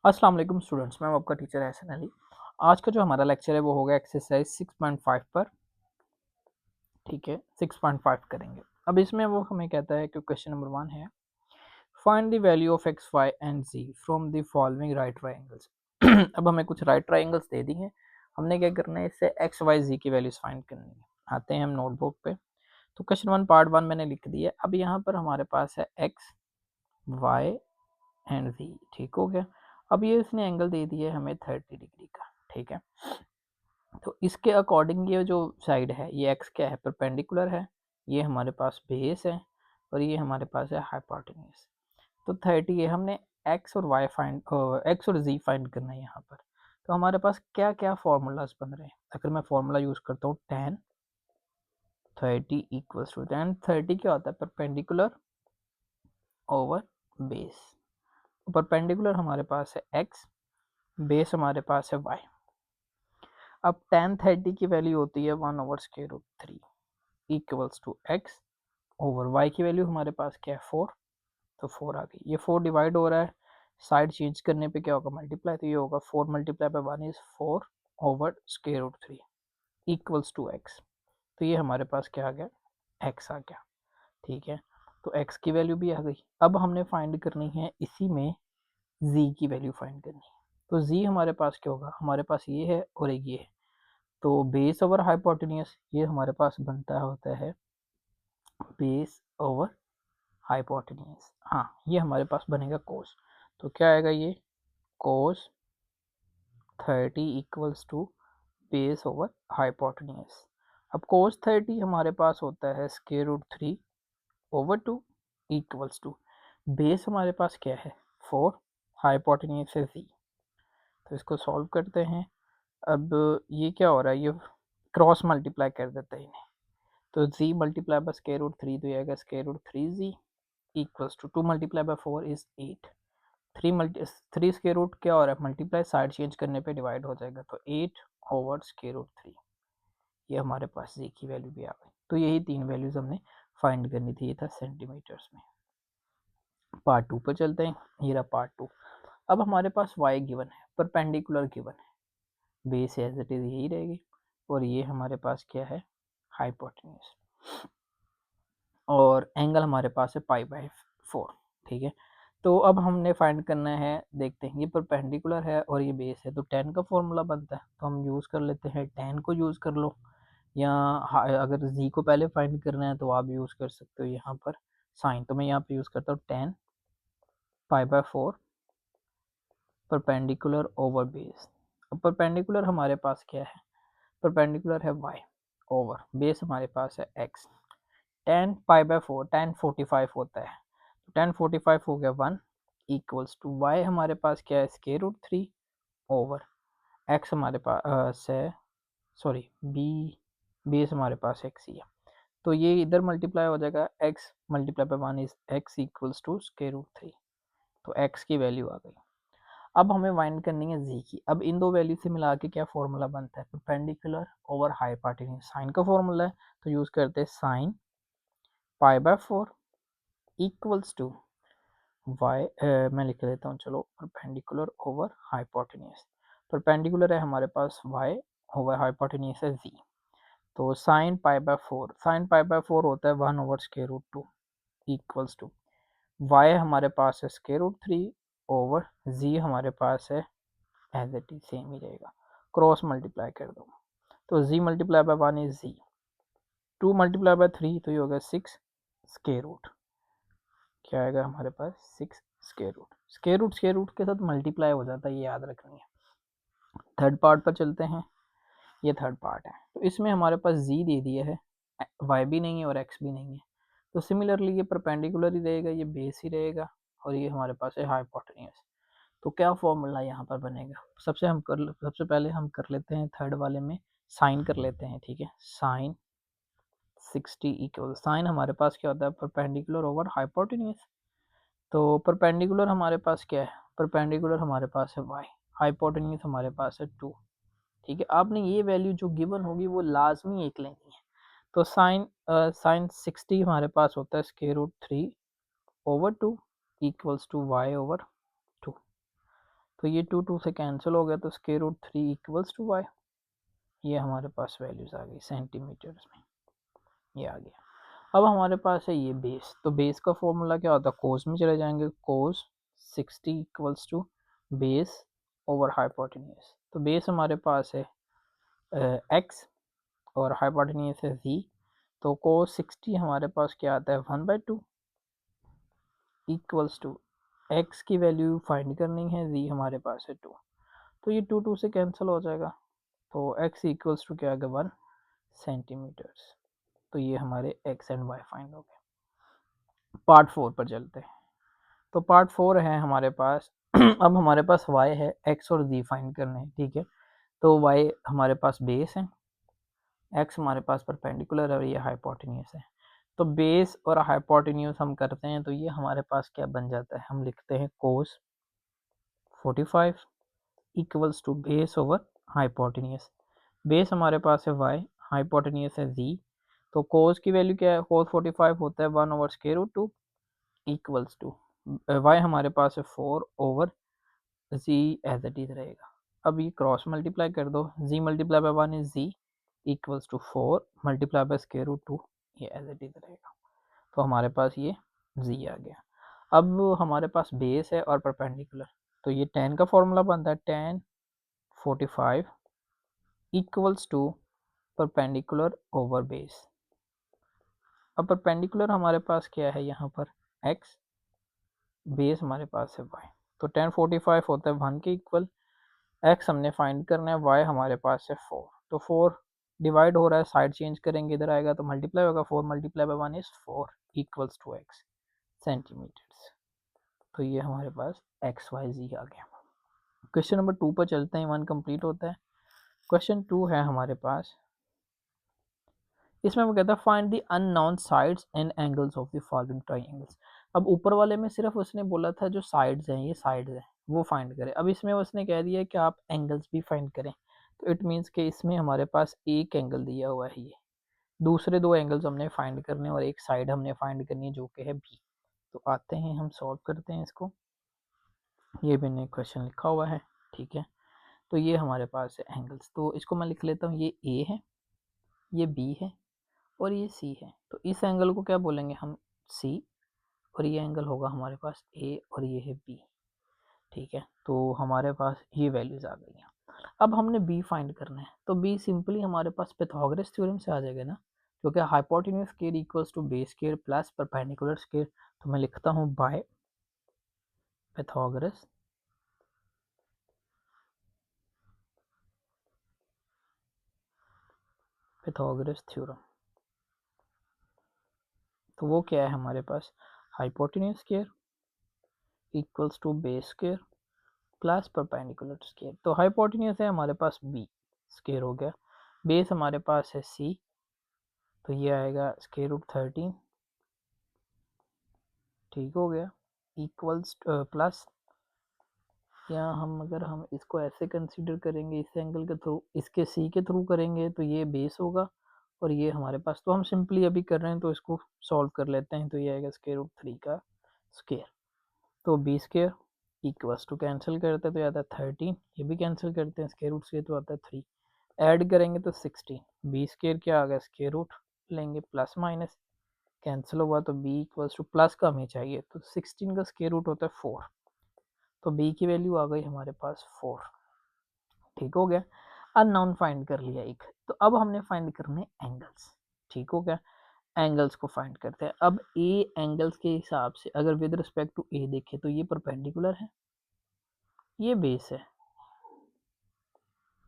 अस्सलाम वालेकुम स्टूडेंट्स, मैं हूं आपका टीचर एहसन अली। आज का जो हमारा लेक्चर है वो होगा एक्सरसाइज 6.5 पर। ठीक है, 6.5 करेंगे। अब इसमें वो हमें कहता है कि क्वेश्चन नंबर 1 है, find the value of X Y and G from the following right triangles. अब हमें कुछ राइट ट्राइंगल्स दे दी हैं, हमने क्या करना है, इससे एक्स वाई जी की वैल्यूज फाइंड करनी है। आते हैं हम नोटबुक पे। तो क्वेश्चन 1 पार्ट 1 मैंने लिख दिया। अब यहाँ पर हमारे पास है एक्स वाई एंड जी। ठीक हो गया। अब ये इसने एंगल दे दिया है हमें 30 डिग्री का। ठीक है, तो इसके अकॉर्डिंग ये जो साइड है ये एक्स क्या है, परपेंडिकुलर है। ये हमारे पास बेस है और ये हमारे पास है हाइपोटेन्यूज। तो 30 है, हमने एक्स और वाई फाइंड, एक्स और जी फाइंड करना है यहाँ पर। तो हमारे पास क्या क्या फॉर्मूलाज बन रहे हैं। अगर मैं फॉर्मूला यूज करता हूँ tan 30 इक्वल्स टू tan 30 क्या होता है, परपेंडिकुलर ओवर बेस। परपेंडिकुलर हमारे पास है एक्स, बेस हमारे पास है वाई। अब tan 30 की वैल्यू होती है 1/√3 equals to X over Y की वैल्यू हमारे पास क्या है 4। तो 4 आ गई। ये 4 डिवाइड हो रहा है, साइड चेंज करने पे क्या होगा, मल्टीप्लाई। तो ये होगा 4 multiply by 1 is 4/√3 equals to X. तो ये हमारे पास क्या आ गया, एक्स आ गया। ठीक है, तो एक्स की वैल्यू भी आ गई। अब हमने फाइंड करनी है इसी में जी की वैल्यू फाइंड करनी है। तो जी हमारे पास क्या होगा, हमारे पास ये है और एक ये है। तो बेस ओवर हाइपोटेन्यूज ये हमारे पास बनता होता है बेस ओवर हाइपोटेन्यूज। हाँ, ये हमारे पास बनेगा कोस। तो क्या आएगा ये, cos 30 equals to base over hypotenuse. अब कोस 30 हमारे पास होता है √3/2 इक्वल्स टू बेस हमारे पास क्या है 4, हाइपोटेन्यूज है जी। तो इसको सॉल्व करते हैं। अब ये क्या हो रहा है, ये क्रॉस मल्टीप्लाई कर देते हैं इन्हें। तो z मल्टीप्लाई बाय √3 तो ये आएगा √3z equals to 2 multiply by 4 is 8। 3 square root क्या हो रहा है, मल्टीप्लाई, साइड चेंज करने पे डिवाइड हो जाएगा। तो 8/√3 ये हमारे पास z की वैल्यू भी आ गई। तो यही तीन वैल्यूज हमने फाइंड करनी थी। ये था सेंटीमीटर्स में। पार्ट 2 पर चलते हैं। ये रहा पार्ट 2। अब हमारे पास y गिवन है, परपेंडिकुलर गिवन है, बेस एज इट इज यही रहेगी और ये हमारे पास क्या है, हाइपोटेन्यूज। और एंगल हमारे पास है π/4। ठीक है, तो अब हमने फाइंड करना है, देखते हैं। ये परपेंडिकुलर है और ये बेस है, तो tan का फॉर्मूला बनता है। तो हम यूज़ कर लेते हैं, tan को यूज़ कर लो, या अगर z को पहले फाइंड करना है तो आप यूज़ कर सकते हो यहाँ पर साइन। तो मैं यहाँ पे यूज़ करता हूँ tan π/4 परपेंडिकुलर ओवर बेस। अब परपेंडिकुलर हमारे पास क्या है, परपेंडिकुलर है y ओवर बेस हमारे पास है x। tan π/4 tan 45 होता है, तो tan 45 हो गया 1 इक्वल्स टू y हमारे पास क्या है √3 ओवर x हमारे पास है, सॉरी b, बेस हमारे पास x ही है। तो ये इधर मल्टीप्लाई हो जाएगा, x multiply by 1 is x equals to √3। तो x की वैल्यू आ गई। अब हमें फाइंड करनी है z की। अब इन दो वैल्यू से मिला के क्या फॉर्मूला बनता है, परपेंडिकुलर ओवर हाइपोटेन्यूज। साइन का फॉर्मूला है, तो यूज करते हैं साइन π/4 इक्वल्स टू वाई, मैं लिख देता हूँ चलो, परपेंडिकुलर ओवर हाइपोटेन्यूज। परपेंडिकुलर है हमारे पास y ओवर हाइपोटेन्यूज है z। तो साइन π/4, साइन π/4 होता है 1/√2 इक्वल्स टू y हमारे पास है √3 ओवर z हमारे पास है एज इट इज सेम ही रहेगा, क्रॉस मल्टीप्लाई कर दो। तो z multiply by 1 is z, 2 multiply by 3 तो ये होगा 6 स्क्वायर रूट। क्या आएगा हमारे पास 6 स्क्वायर रूट के साथ मल्टीप्लाई हो जाता है, ये याद रखनी है। थर्ड पार्ट पर चलते हैं। ये थर्ड पार्ट है, तो इसमें हमारे पास z दे दिया है, y भी नहीं है और x भी नहीं है। तो सिमिलरली ये परपेंडिकुलर ही रहेगा, ये बेस ही रहेगा और ये हमारे पास है हाइपोटेन्यूज। तो क्या फॉर्मूला यहाँ पर बनेगा, सबसे पहले हम कर लेते हैं थर्ड वाले में साइन कर लेते हैं। ठीक है, साइन 60 इक्वल, साइन हमारे पास क्या होता है, परपेंडिकुलर ओवर हाइपोटेन्यूज। तो परपेंडिकुलर हमारे पास क्या है, परपेंडिकुलर हमारे पास है y, हाइपोटेन्यूज हमारे पास है 2। ठीक है, आपने ये वैल्यू जो गिवन होगी वो लाजमी एक लेनी है। तो साइन 60 हमारे पास होता है √3/2 इक्वल्स टू y ओवर 2। तो ये 2 से कैंसिल हो गया, तो square root 3 equals to Y. ये हमारे पास वैल्यूज़ आ गई सेंटीमीटर्स में, ये आ गया। अब हमारे पास है ये बेस, तो बेस का फॉर्मूला क्या होता है, कोस में चले जाएंगे, cos 60 equals to base over hypotenuse. तो बेस हमारे पास है एक्स और हाइपोटेन्यूज है जी, तो कोस 60 हमारे पास क्या आता है 1/2 इक्वल्स टू एक्स की वैल्यू फाइंड करनी है, जी हमारे पास है 2, तो ये 2 से कैंसिल हो जाएगा, तो x इक्वल्स टू क्या आ गया 1 सेंटीमीटर्स। तो ये हमारे x एंड y फाइंड हो गए। पार्ट 4 पर चलते हैं। तो पार्ट 4 है हमारे पास अब हमारे पास y है, x और z फाइंड करने हैं, ठीक है। तो y हमारे पास बेस है, x हमारे पास परपेंडिकुलर है और ये हाइपोटेन्यूज है। तो बेस और हाइपोटेन्यूज हम करते हैं, तो ये हमारे पास क्या बन जाता है, हम लिखते हैं cos 45 equals to base over hypotenuse. Base हमारे पास है y, हाइपोटेन्यूज है z, तो कोस की वैल्यू क्या है, कोस 45 होता है 1 over square root 2 equals to y हमारे पास है 4 over z as it is रहेगा। अब ये क्रॉस मल्टीप्लाई कर दो, z multiply by 1 is z equals to 4 multiply by square root 2, ये एज इट इज रहेगा। तो हमारे पास ये z आ गया। अब हमारे पास बेस है और परपेंडिकुलर, तो ये tan का फॉर्मूला बनता है tan 45 equals to perpendicular over base. अब परपेंडिकुलर हमारे पास क्या है यहाँ पर x, बेस हमारे पास है y, तो tan 45 होता है 1 के इक्वल, x हमने फाइंड करना है, y हमारे पास है 4, तो 4 डिवाइड हो रहा है, साइड चेंज करेंगे इधर आएगा तो मल्टीप्लाई होगा, 4 multiply by 1 is 4 equals to x centimetres. तो ये हमारे पास एक्स वाई जी आ गया। क्वेश्चन नंबर 2 पर चलते हैं, 1 कंप्लीट होता है। क्वेश्चन 2 है हमारे पास, इसमें वो कहता है find the unknown sides and angles of the following triangles. अब ऊपर वाले में सिर्फ उसने बोला था जो साइड्स हैं, ये साइड्स हैं वो फाइंड करें। अब इसमें उसने कह दिया कि आप एंगल्स भी फाइंड करें, तो इट मीन्स कि इसमें हमारे पास एक एंगल दिया हुआ है, ये दूसरे 2 एंगल्स हमने फाइंड करने और एक साइड हमने फाइंड करनी है जो कि है बी। तो आते हैं हम सॉल्व करते हैं इसको, ये मैंने क्वेश्चन लिखा हुआ है, ठीक है। तो ये हमारे पास है एंगल्स, तो इसको मैं लिख लेता हूँ, ये ए है, ये बी है और ये सी है। तो इस एंगल को क्या बोलेंगे हम, सी, और ये एंगल होगा हमारे पास ए और ये है बी, ठीक है। तो हमारे पास ये वैल्यूज आ गई हैं। अब हमने बी फाइंड करना है, तो बी सिंपली हमारे पास पाइथागोरस थ्योरम से आ जाएगा ना, क्योंकि hypotenuse square equals to base square plus perpendicular square. तो मैं लिखता हूँ बाय पाइथागोरस थ्योरम। तो वो क्या है हमारे पास, hypotenuse square equals to base square plus perpendicular square. तो हाइपोटेन्यूज है हमारे पास बी, स्क्वायर हो गया, बेस हमारे पास है सी, तो ये आएगा स्क्वायर रूट 13, ठीक हो गया, इक्वल्स प्लस, या हम अगर हम इसको ऐसे कंसीडर करेंगे इस एंगल के थ्रू, इसके सी के थ्रू करेंगे तो ये बेस होगा और ये हमारे पास, तो हम सिंपली अभी कर रहे हैं तो इसको सॉल्व कर लेते हैं। तो ये आएगा स्क्वायर रूट 3 का स्क्वायर, तो B square equals to cancel करते हैं तो आता है 13, ये भी कैंसिल करते हैं, स्क्वायर रूट से तो आता है 3, ऐड करेंगे तो 16, बी स्क्वायर क्या आ गया, स्क्वायर रूट लेंगे प्लस माइनस कैंसिल हुआ, तो बी इक्वल्स टू प्लस का हमें चाहिए, तो 16 का स्क्वायर रूट होता है 4, तो बी की वैल्यू आ गई हमारे पास 4, ठीक हो गया। अननोन फाइंड कर लिया एक, तो अब हमने फाइंड करने एंगल्स, ठीक हो गया। एंगल्स को फाइंड करते हैं। अब ए एंगल्स के हिसाब से अगर विद रिस्पेक्ट टू ए देखें तो ये परपेंडिकुलर है, ये बेस है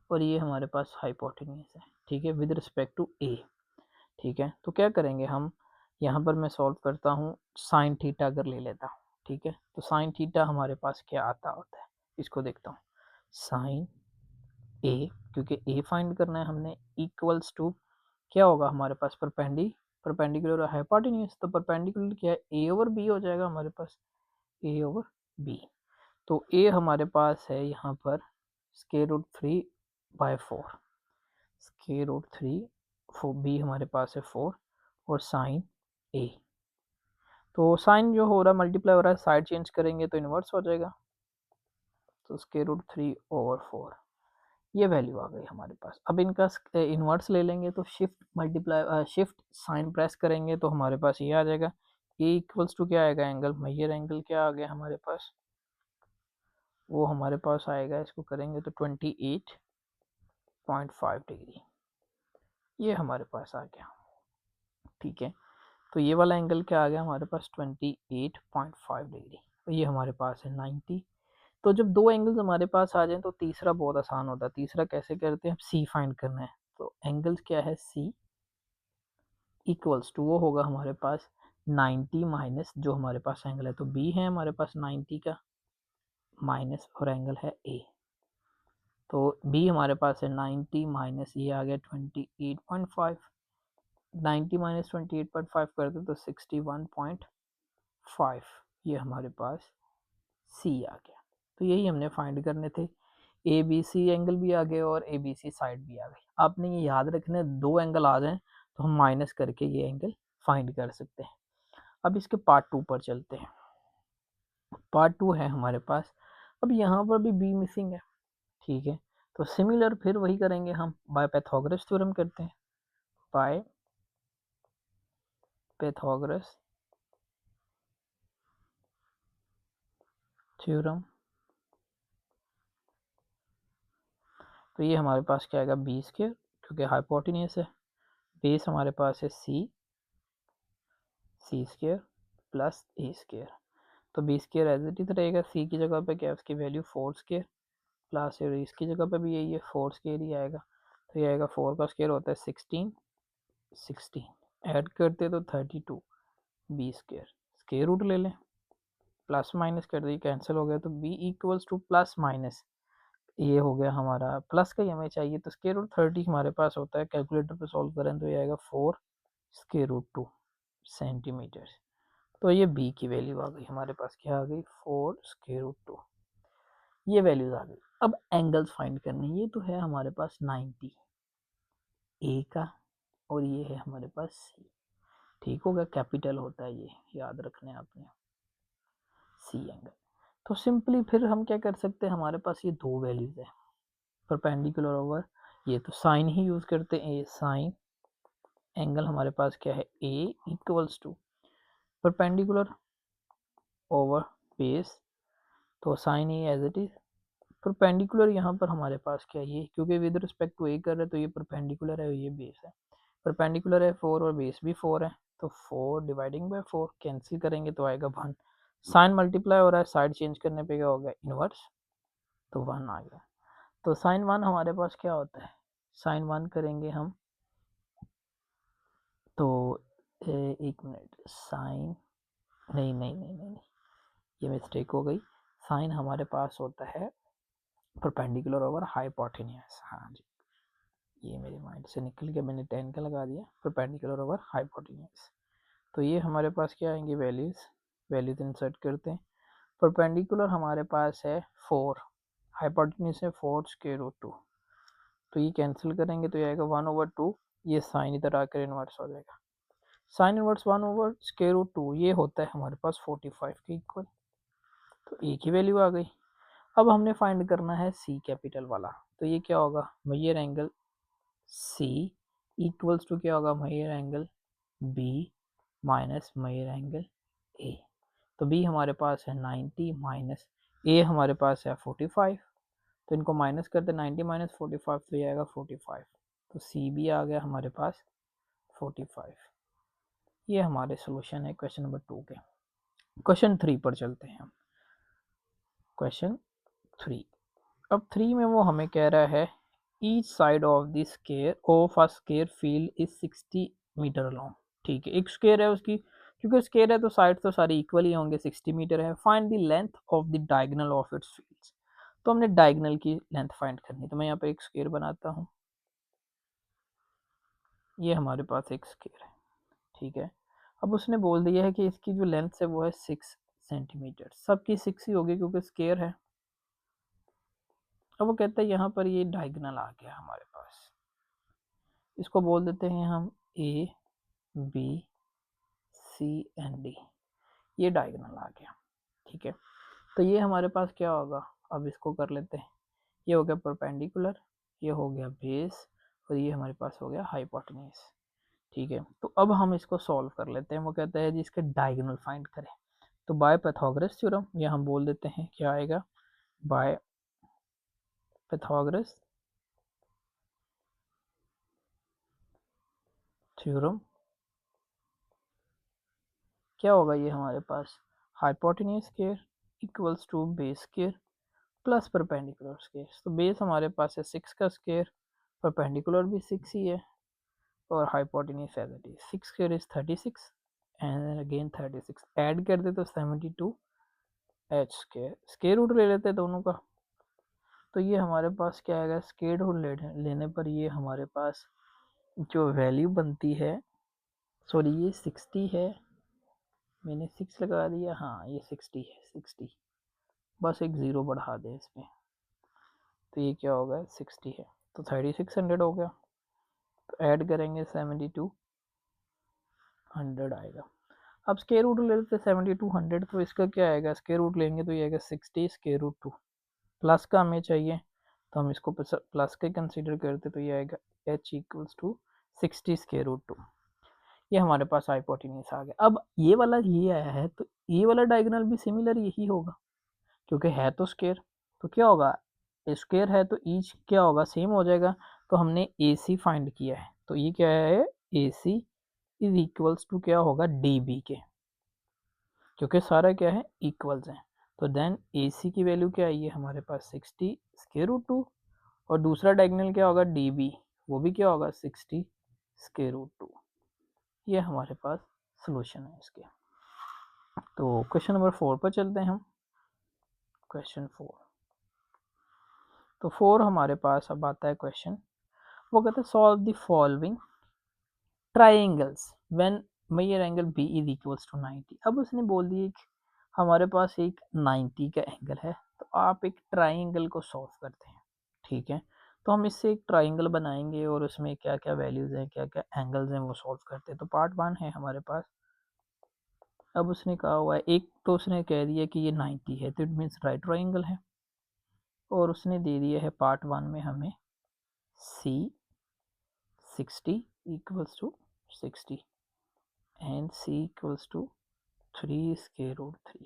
और ये हमारे पास हाइपोटेन्यूज है, ठीक है, विद रिस्पेक्ट टू ए, ठीक है। तो क्या करेंगे हम, यहाँ पर मैं सॉल्व करता हूँ, साइन थीटा अगर ले लेता हूँ, ठीक है। तो साइन थीटा हमारे पास क्या आता होता है, इसको देखता हूँ, साइन ए, क्योंकि ए फाइंड करना है हमने, इक्वल्स टू क्या होगा हमारे पास, परपेंडिकुलर और हाइपोटेन्यूज, तो परपेंडिकुलर क्या है, ए ओवर बी हो जाएगा हमारे पास, ए ओवर बी। तो ए हमारे पास है यहाँ पर square root 3/4, square root 3, B हमारे पास है 4 और साइन ए, तो साइन जो हो रहा है मल्टीप्लाई हो रहा है, साइड चेंज करेंगे तो इन्वर्स हो जाएगा, तो √3/4 ये वैल्यू आ गई हमारे पास। अब इनका इन्वर्स ले लेंगे तो शिफ्ट साइन प्रेस करेंगे तो हमारे पास ये आ जाएगा। ए इक्वल्स टू क्या आएगा, एंगल मेजर एंगल क्या आ गया हमारे पास, वो हमारे पास आएगा, इसको करेंगे तो 28.5 डिग्री, ये हमारे पास आ गया। ठीक है, तो ये वाला एंगल क्या आ गया हमारे पास 28.5 डिग्री, तो ये हमारे पास है 90। तो जब दो एंगल्स हमारे पास आ जाएं तो तीसरा बहुत आसान होता है। तीसरा कैसे करते हैं, सी फाइंड करना है। तो एंगल्स क्या है, सी इक्वल्स टू वो होगा हमारे पास 90 माइनस जो हमारे पास एंगल है, तो बी है हमारे पास 90 का माइनस और एंगल है ए, तो बी हमारे पास है 90 माइनस ये आ गया 28.5, 90 माइनस 28.5 करते तो 61.5, ये हमारे पास सी आ गया। तो यही हमने फाइंड करने थे। ए बी सी एंगल भी आ गए और ए बी सी साइड भी आ गई। आपने ये याद रखना, दो एंगल आ जाएं तो हम माइनस करके ये एंगल फाइंड कर सकते हैं। अब इसके पार्ट 2 पर चलते हैं। पार्ट 2 है हमारे पास। अब यहाँ पर भी बी मिसिंग है। ठीक है, तो सिमिलर फिर वही करेंगे, हम बाय पैथागोरस थ्योरम करते हैं। बाय पैथागोरस थ्योरम, तो ये हमारे पास क्या आएगा, बी स्क्वायर, क्योंकि हाइपोटेन्यूज है। बेस हमारे पास है C square plus A square, तो B square as it is रहेगा। सी की जगह पे क्या है, उसकी वैल्यू 4 स्क्वायर प्लस, और इसकी जगह पे भी यही है 4 स्क्वायर ही आएगा। तो ये आएगा 4 का स्क्वायर होता है 16 ऐड करते तो 32, बी स्क्वायर स्क्वायर रूट ले लें, प्लस माइनस कर दिए, कैंसिल हो गया, तो B equals to plus minus, ये हो गया हमारा प्लस का ही हमें चाहिए, तो स्क्वायर रूट 30 हमारे पास होता है। कैलकुलेटर पे सॉल्व करें तो ये आएगा 4 स्क्वायर रूट 2 सेंटीमीटर। तो ये बी की वैल्यू आ गई हमारे पास, क्या आ गई, 4 स्क्वायर रूट 2, ये वैल्यूज आ गई। अब एंगल्स फाइंड करने, ये तो है हमारे पास 90 ए का, और ये है हमारे पास सी। ठीक होगा, कैपिटल होता है ये, याद रखना है आपने, सी एंगल। तो सिंपली फिर हम क्या कर सकते हैं, हमारे पास ये दो वैल्यूज है परपेंडिकुलर ओवर, ये तो साइन ही यूज करते हैं। ए साइन एंगल हमारे पास क्या है, A equals to perpendicular over base, तो sine A as it is, perpendicular यहाँ पर हमारे पास क्या है, ये क्योंकि विद रिस्पेक्ट टू ए कर रहे हैं तो ये परपेंडिकुलर है और ये बेस है। परपेंडिकुलर है 4 और बेस भी 4 है, तो 4 डिवाइडिंग बाय 4 कैंसिल करेंगे तो आएगा 1। साइन मल्टीप्लाई हो रहा है, साइड चेंज करने पे क्या होगा, इनवर्स, तो 1 आ गया। तो साइन 1 हमारे पास क्या होता है, साइन 1 करेंगे हम तो एक मिनट, साइन नहीं नहीं नहीं नहीं, ये मिस्टेक हो गई। साइन हमारे पास होता है परपेंडिकुलर ओवर हाइपोटेन्यूज, हाँ जी, ये मेरे माइंड से निकल गया, मैंने 10 का लगा दिया, परपेंडिकुलर ओवर हाइपोटेन्यूज। तो ये हमारे पास क्या आएंगे, वैल्यूज इंसर्ट करते हैं। परपेंडिकुलर हमारे पास है 4, हाइपोटेन्यूज है 4 स्क्वायर रूट 2, तो ये कैंसिल करेंगे तो ये आएगा 1/2, ये साइन इधर आकर इन्वर्स हो जाएगा। साइन इन्वर्स 1/स्क्वायर रूट 2 ये होता है हमारे पास 45 के इक्वल, तो एक ही वैल्यू आ गई। अब हमने फाइंड करना है सी कैपिटल वाला, तो ये क्या होगा, major angle C equals to क्या होगा, major angle B minus major angle A. तो बी हमारे पास है 90 माइनस ए हमारे पास है 45, तो इनको माइनस करते 90 माइनस 45, तो ये आएगा 45, तो सी भी आ गया हमारे पास 45। ये हमारे सोल्यूशन है क्वेश्चन नंबर 2 के। क्वेश्चन 3 पर चलते हैं हम। क्वेश्चन 3, अब 3 में वो हमें कह रहा है each side of the square of a square field is 60 metre long. ठीक है, एक स्क्वायर है उसकी, क्योंकि स्क्वायर है तो साइड तो सारी इक्वल ही होंगे, 60 मीटर है। Find the length of the diagonal of its fields, तो हमने डायगोनल की लेंथ फाइंड करनी, तो मैं यहाँ पे एक स्क्वायर बनाता हूँ, ये हमारे पास एक स्क्वायर है। ठीक है, अब उसने बोल दिया है कि इसकी जो लेंथ है वो है 6 सेंटीमीटर, सबकी 6 ही होगी क्योंकि स्क्वायर है। अब वो कहता है यहाँ पर ये डायगोनल आ गया हमारे पास, इसको बोल देते हैं हम A B C and D, ये डायगोनल आ गया। ठीक है, तो ये हमारे पास क्या होगा, अब इसको कर लेते हैं। ये हो गया परपेंडिकुलर, ये हो गया बेस, और ये हमारे पास हो गया हाइपोटेन्यूज। ठीक है, तो अब हम इसको सॉल्व कर लेते हैं। वो कहता है जी इसके डायगोनल फाइंड करें। तो बाय पाइथागोरस थ्योरम, ये हम बोल देते हैं क्या आएगा, बाय पाइथागोरस थ्योरम क्या होगा, ये हमारे पास hypotenuse square equals to base square plus perpendicular square. तो बेस हमारे पास है 6 का स्क्वायर, परपेंडिकुलर भी 6 ही है, और hypotenuse as it is 6 square is 36 and again 36 add कर दे तो 72 एच स्क्वायर, स्क्वायर रूट ले लेते हैं दोनों का। तो ये हमारे पास क्या आएगा, स्क्वायर रूट लेने पर ये हमारे पास जो वैल्यू बनती है, सॉरी ये 60 है, मैंने 6 लगा दिया, हाँ ये 60 है, 60, बस एक ज़ीरो बढ़ा दें इसमें, तो ये क्या होगा 60 है, तो 3600 हो गया। तो ऐड करेंगे 7200 आएगा। अब स्क्वायर रूट ले लेते हैं 7200, तो इसका क्या आएगा, स्क्वायर रूट लेंगे तो ये आएगा 60 स्क्वायर रूट 2, प्लस का हमें चाहिए तो हम इसको प्लस का कंसीडर करते, तो ये आएगा h equals to 60 square root 2। ये हमारे पास हाइपोटेन्यूज आ गया। अब ये वाला ये आया है, तो ये वाला डायगोनल भी सिमिलर यही होगा, क्योंकि है तो स्क्वायर, तो क्या होगा, स्क्वायर है तो ईच क्या होगा, सेम हो जाएगा। तो हमने ए सी फाइंड किया है, तो ये क्या है, ए सी इज इक्वल्स टू क्या होगा, डी बी के, क्योंकि सारा क्या है, इक्वल्स है। तो देन ए सी की वैल्यू क्या आई है हमारे पास 60 स्क्वायर रूट 2, और दूसरा डायगोनल क्या होगा, डी बी, वो भी क्या होगा 60 स्क्वायर रूट 2। ये हमारे पास सोल्यूशन है इसके। तो क्वेश्चन नंबर 4 पर चलते हैं हम। क्वेश्चन 4, तो 4 हमारे पास अब आता है क्वेश्चन, वो कहते हैं solve the following triangles when measure angle B is equals to 90। अब उसने बोल दिया कि हमारे पास एक 90 का एंगल है, तो आप एक ट्राइंगल को सॉल्व करते हैं। ठीक है, तो हम इससे एक ट्राइंगल बनाएंगे और उसमें क्या क्या वैल्यूज हैं, क्या क्या एंगल्स हैं, वो सॉल्व करते हैं। तो पार्ट 1 है हमारे पास। अब उसने कहा हुआ है, एक तो उसने कह दिया कि ये 90 है, तो इट मीन्स राइट ट्राइंगल है, और उसने दे दिया है पार्ट 1 में हमें C 60 equals to 60 and C equals to 3 square root 3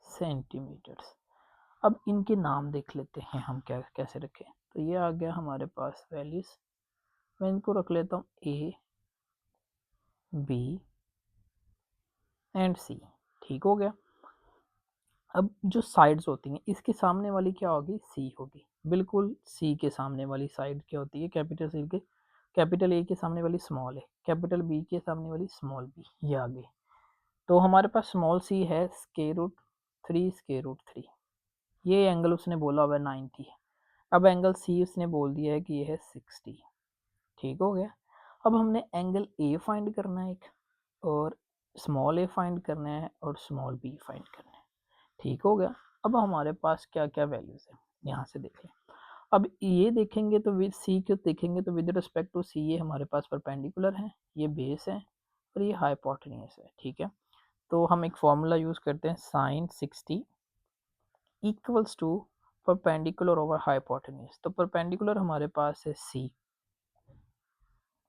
centimetres. अब इनके नाम देख लेते हैं हम क्या कैसे रखें। तो ये आ गया हमारे पास वैल्यूज, मैं इनको रख लेता हूँ ए बी एंड सी। ठीक हो गया। अब जो साइड्स होती हैं, इसके सामने वाली क्या होगी, सी होगी, बिल्कुल सी के सामने वाली साइड क्या होती है, कैपिटल सी के, कैपिटल ए के सामने वाली स्मॉल है, कैपिटल बी के सामने वाली स्मॉल बी, ये आगे। तो हमारे पास स्मॉल सी है स्क्वायर रूट 3 स्क्वायर रूट 3, ये एंगल उसने बोला हुआ है 90 है। अब एंगल सी उसने बोल दिया है कि ये है 60। ठीक हो गया। अब हमने एंगल ए फाइंड करना है एक, और स्मॉल ए फाइंड करना है, और स्मॉल बी फाइंड करना है। ठीक हो गया। अब हमारे पास क्या क्या वैल्यूज है, यहाँ से देखें। अब ये देखेंगे तो विद सी को देखेंगे तो विद रिस्पेक्ट टू सी ये हमारे पास परपेंडिकुलर है, ये बेस है, और ये हाइपोटेन्यूज है। ठीक है, तो हम एक फॉर्मूला यूज करते हैं, sine 60 equals to perpendicular over hypotenuse. तो परपेंडिकुलर हमारे पास है सी,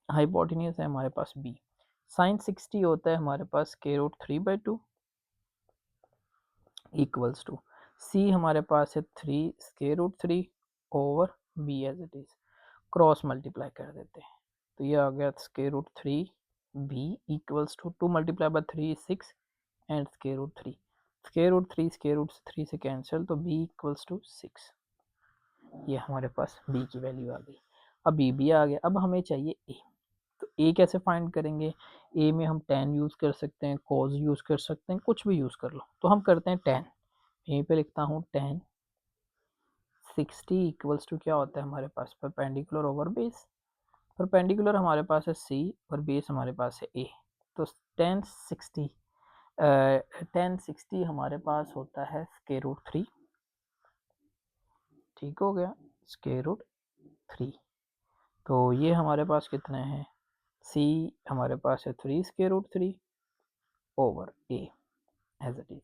हाइपोटेन्यूज है हमारे पास बी। साइन 60 होता है हमारे पास square root 3/2 equals to C हमारे पास है 3 square root 3 over B as it is, cross multiply कर देते हैं। तो ये आ गया square root 3 B equals to 2 multiply by 3 6 and square root 3, square root 3 square root 3 से कैंसिल, तो बी इक्वल्स टू 6। ये हमारे पास बी की वैल्यू आ गई। अब बी भी आ गया। अब हमें चाहिए ए। तो ए कैसे फाइंड करेंगे, ए में हम tan यूज़ कर सकते हैं, cos यूज़ कर सकते हैं, कुछ भी यूज़ कर लो। तो हम करते हैं tan, यहीं पे लिखता हूँ tan 60 इक्वल्स टू क्या होता है हमारे पास, परपेंडिकुलर ओवर बेस। परपेंडिकुलर हमारे पास है सी, और बेस हमारे पास है ए। तो tan 60 हमारे पास होता है स्क्वायर रूट 3। ठीक हो गया, स्क्वायर रूट 3। तो ये हमारे पास कितने हैं, सी हमारे पास है 3 square root 3 over A as it is.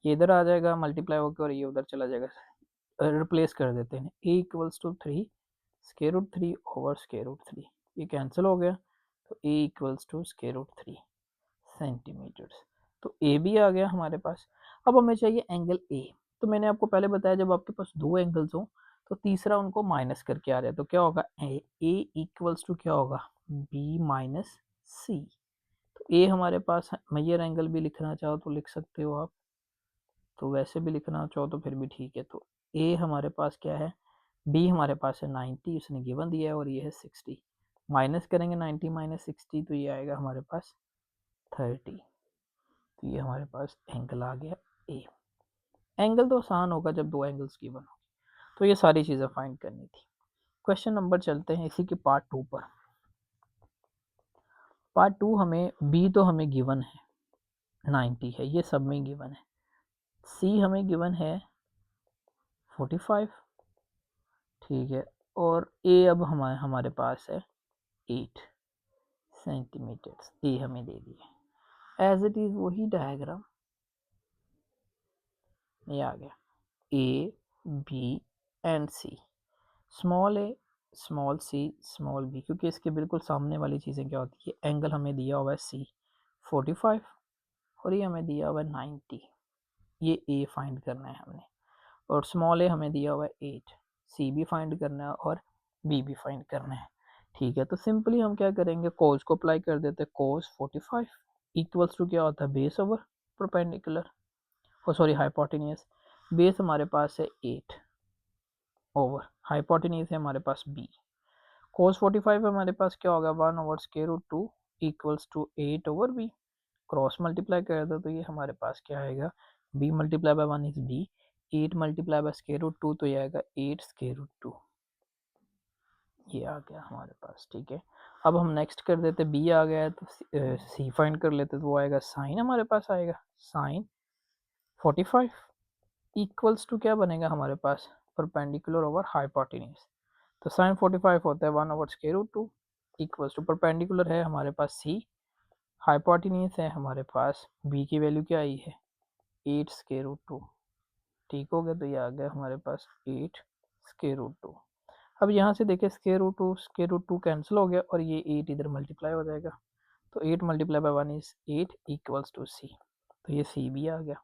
ये इधर आ जाएगा मल्टीप्लाई होकर, और ये उधर चला जाएगा, रिप्लेस कर देते हैं, A equals to 3 square root 3 over square root 3, ये कैंसिल हो गया, तो A equals to square root 3 centimetres. तो ए भी आ गया हमारे पास। अब हमें चाहिए एंगल ए। तो मैंने आपको पहले बताया जब आपके पास दो एंगल्स हो तो तीसरा उनको माइनस करके आ जाए, तो क्या होगा, ए इक्वल्स टू क्या होगा, बी माइनस सी। तो ए हमारे पास मेजर एंगल भी लिखना चाहो तो लिख सकते हो आप, तो वैसे भी लिखना चाहो तो फिर भी ठीक है। तो ए हमारे पास क्या है, बी हमारे पास है 90, उसने गिवन दिया है, और ये है 60। माइनस करेंगे 90 माइनस 60, तो ये आएगा हमारे पास 30। तो ये हमारे पास एंगल आ गया ए। एंगल तो आसान होगा जब दो एंगल्स गिवन हो, तो ये सारी चीज़ें फाइंड करनी थी। क्वेश्चन नंबर चलते हैं इसी के पार्ट 2 पर। पार्ट 2 हमें बी तो हमें गिवन है 90 है, ये सब में गिवन है। सी हमें गिवन है 45, ठीक है, और ए अब हमारे पास है 8 सेंटीमीटर्स, ए हमें दे दिया। एज इट इज़ वही डायग्राम ये आ गया, A B and C, small A small C small B, क्योंकि इसके बिल्कुल सामने वाली चीज़ें क्या होती है, एंगल हमें दिया हुआ है सी 45 और ये हमें दिया हुआ है 90, ये ए फाइंड करना है हमने, और स्मॉल ए हमें दिया हुआ है 8, सी भी फाइंड करना है और बी भी फाइंड करना है। ठीक है, तो सिंपली हम क्या करेंगे, कोस को अप्लाई कर देते हैं। कोस 45 इक्वल्स टू क्या होता है, बेस ओवर परपेंडिकुलर, ओ सॉरी हाइपोटेन्यूज। बेस हमारे पास है 8 ओवर हाइपोटेन्यूज है हमारे पास बी। कोस 45 हमारे पास क्या होगा, 1 over square root 2 equals to 8 over B. Cross multiply कर दो तो ये हमारे पास क्या आएगा, B multiply by 1 is B, 8 multiply by square root 2 तो ये आएगा 8 स्क्वायर रूट 2, ये आ गया हमारे पास। ठीक है, अब हम नेक्स्ट कर देते, बी आ गया है तो सी फाइंड कर लेते, तो वो आएगा साइन, हमारे पास आएगा साइन 45 इक्वल्स टू क्या बनेगा हमारे पास, परपेंडिकुलर ओवर हाइपोटेन्यूज। तो साइन 45 होता है 1 over square root 2 equals to, perpendicular है हमारे पास सी, हाइपोटेन्यूज है हमारे पास, बी की वैल्यू क्या आई है 8 स्क्वायर रूट 2, ठीक हो गया, तो ये आ गया हमारे पास 8 स्क्वायर रूट 2। अब यहाँ से देखिए स्क्वायर रूट टू कैंसिल हो गया और ये 8 इधर मल्टीप्लाई हो जाएगा, तो 8 multiply by 1 is 8 equals to C, तो ये सी भी आ गया।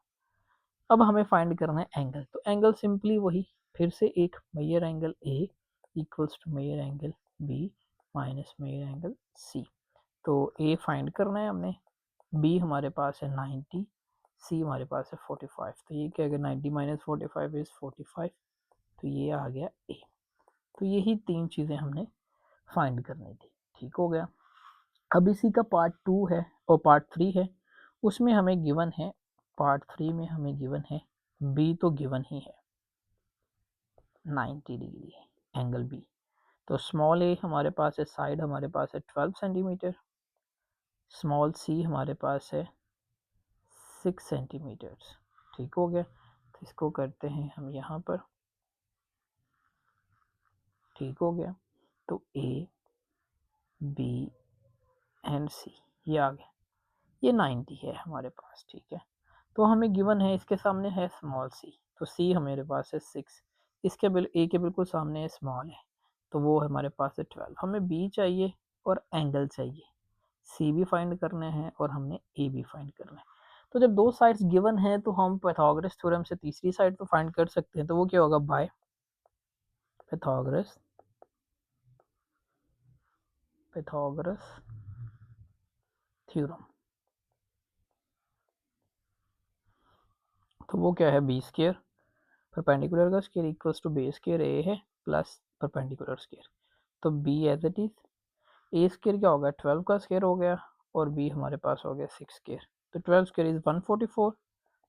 अब हमें फाइंड करना है एंगल, तो एंगल सिंपली वही, फिर से एक measure angle A equals to measure angle B minus major angle C. तो ए फाइंड करना है हमने, बी हमारे पास है 90, सी हमारे पास है 45, तो ये क्या, अगर 90 माइनस 45 इज 45, तो ये आ गया ए। तो यही तीन चीज़ें हमने फाइंड करनी थी, ठीक हो गया। अब इसी का पार्ट 2 है और पार्ट 3 है, उसमें हमें गिवन है, पार्ट 3 में हमें गिवन है बी, तो गिवन ही है 90 डिग्री एंगल बी। तो स्मॉल ए हमारे पास है, साइड हमारे पास है 12 सेंटीमीटर, स्मॉल सी हमारे पास है 6 सेंटीमीटर्स, ठीक हो गया। तो इसको करते हैं हम यहाँ पर, ठीक हो गया। तो ए बी एंड सी ये आ गया, ये 90 है हमारे पास, ठीक है। तो हमें गिवन है, इसके सामने है स्मॉल सी, तो सी हमारे पास है 6, इसके ए के बिल्कुल सामने है स्मॉल है, तो वो हमारे पास है 12। हमें बी चाहिए और एंगल चाहिए, सी भी फाइंड करने हैं और हमने ए भी फाइंड करना है। तो जब दो साइड्स गिवन है तो हम पाइथागोरस थ्योरम से तीसरी साइड तो फाइंड कर सकते हैं, तो वो क्या होगा, बाय पाइथागोरस थ्योरम। तो वो क्या है, बी स्क्वायर परपेंडिकुलर का square equals to base square A है प्लस परपेंडिकुलर स्क्वायर, तो B as it is, A square क्या होगा 12 का स्क्वायर हो गया और बी हमारे पास हो गया 6 स्क्वायर, तो 12 स्क्वायर इज 144,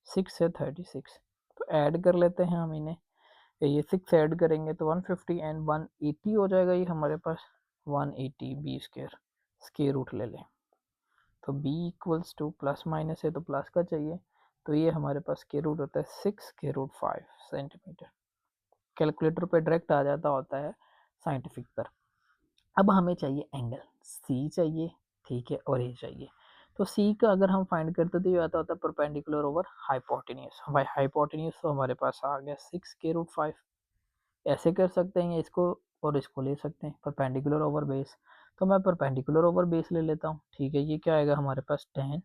6 है 36, तो ऐड कर लेते हैं हम इन्हें, ये 6 ऐड करेंगे तो 150 एंड 180 हो जाएगा, ये हमारे पास 180 बी स्क्वायर, स्क्वायर रूट ले लें, तो b equals to plus minus है तो प्लस का चाहिए, तो ये हमारे पास स्क्वायर रूट होता है 6 स्क्वायर रूट 5 सेंटीमीटर। कैलकुलेटर पे डायरेक्ट आ जाता होता है साइंटिफिक पर। अब हमें चाहिए एंगल, सी चाहिए, ठीक है, और ए चाहिए। तो सी का अगर हम फाइंड करते तो ये आता होता है परपेंडिकुलर ओवर हाइपोटेन्यूज, भाई हाइपोटेन्यूज तो हमारे पास आ गया 6 स्क्वायर रूट 5, ऐसे कर सकते हैं, इसको और इसको ले सकते हैं, परपेंडिकुलर ओवर बेस। तो मैं परपेंडिकुलर ओवर बेस ले लेता हूँ, ठीक है। ये क्या आएगा हमारे पास, tan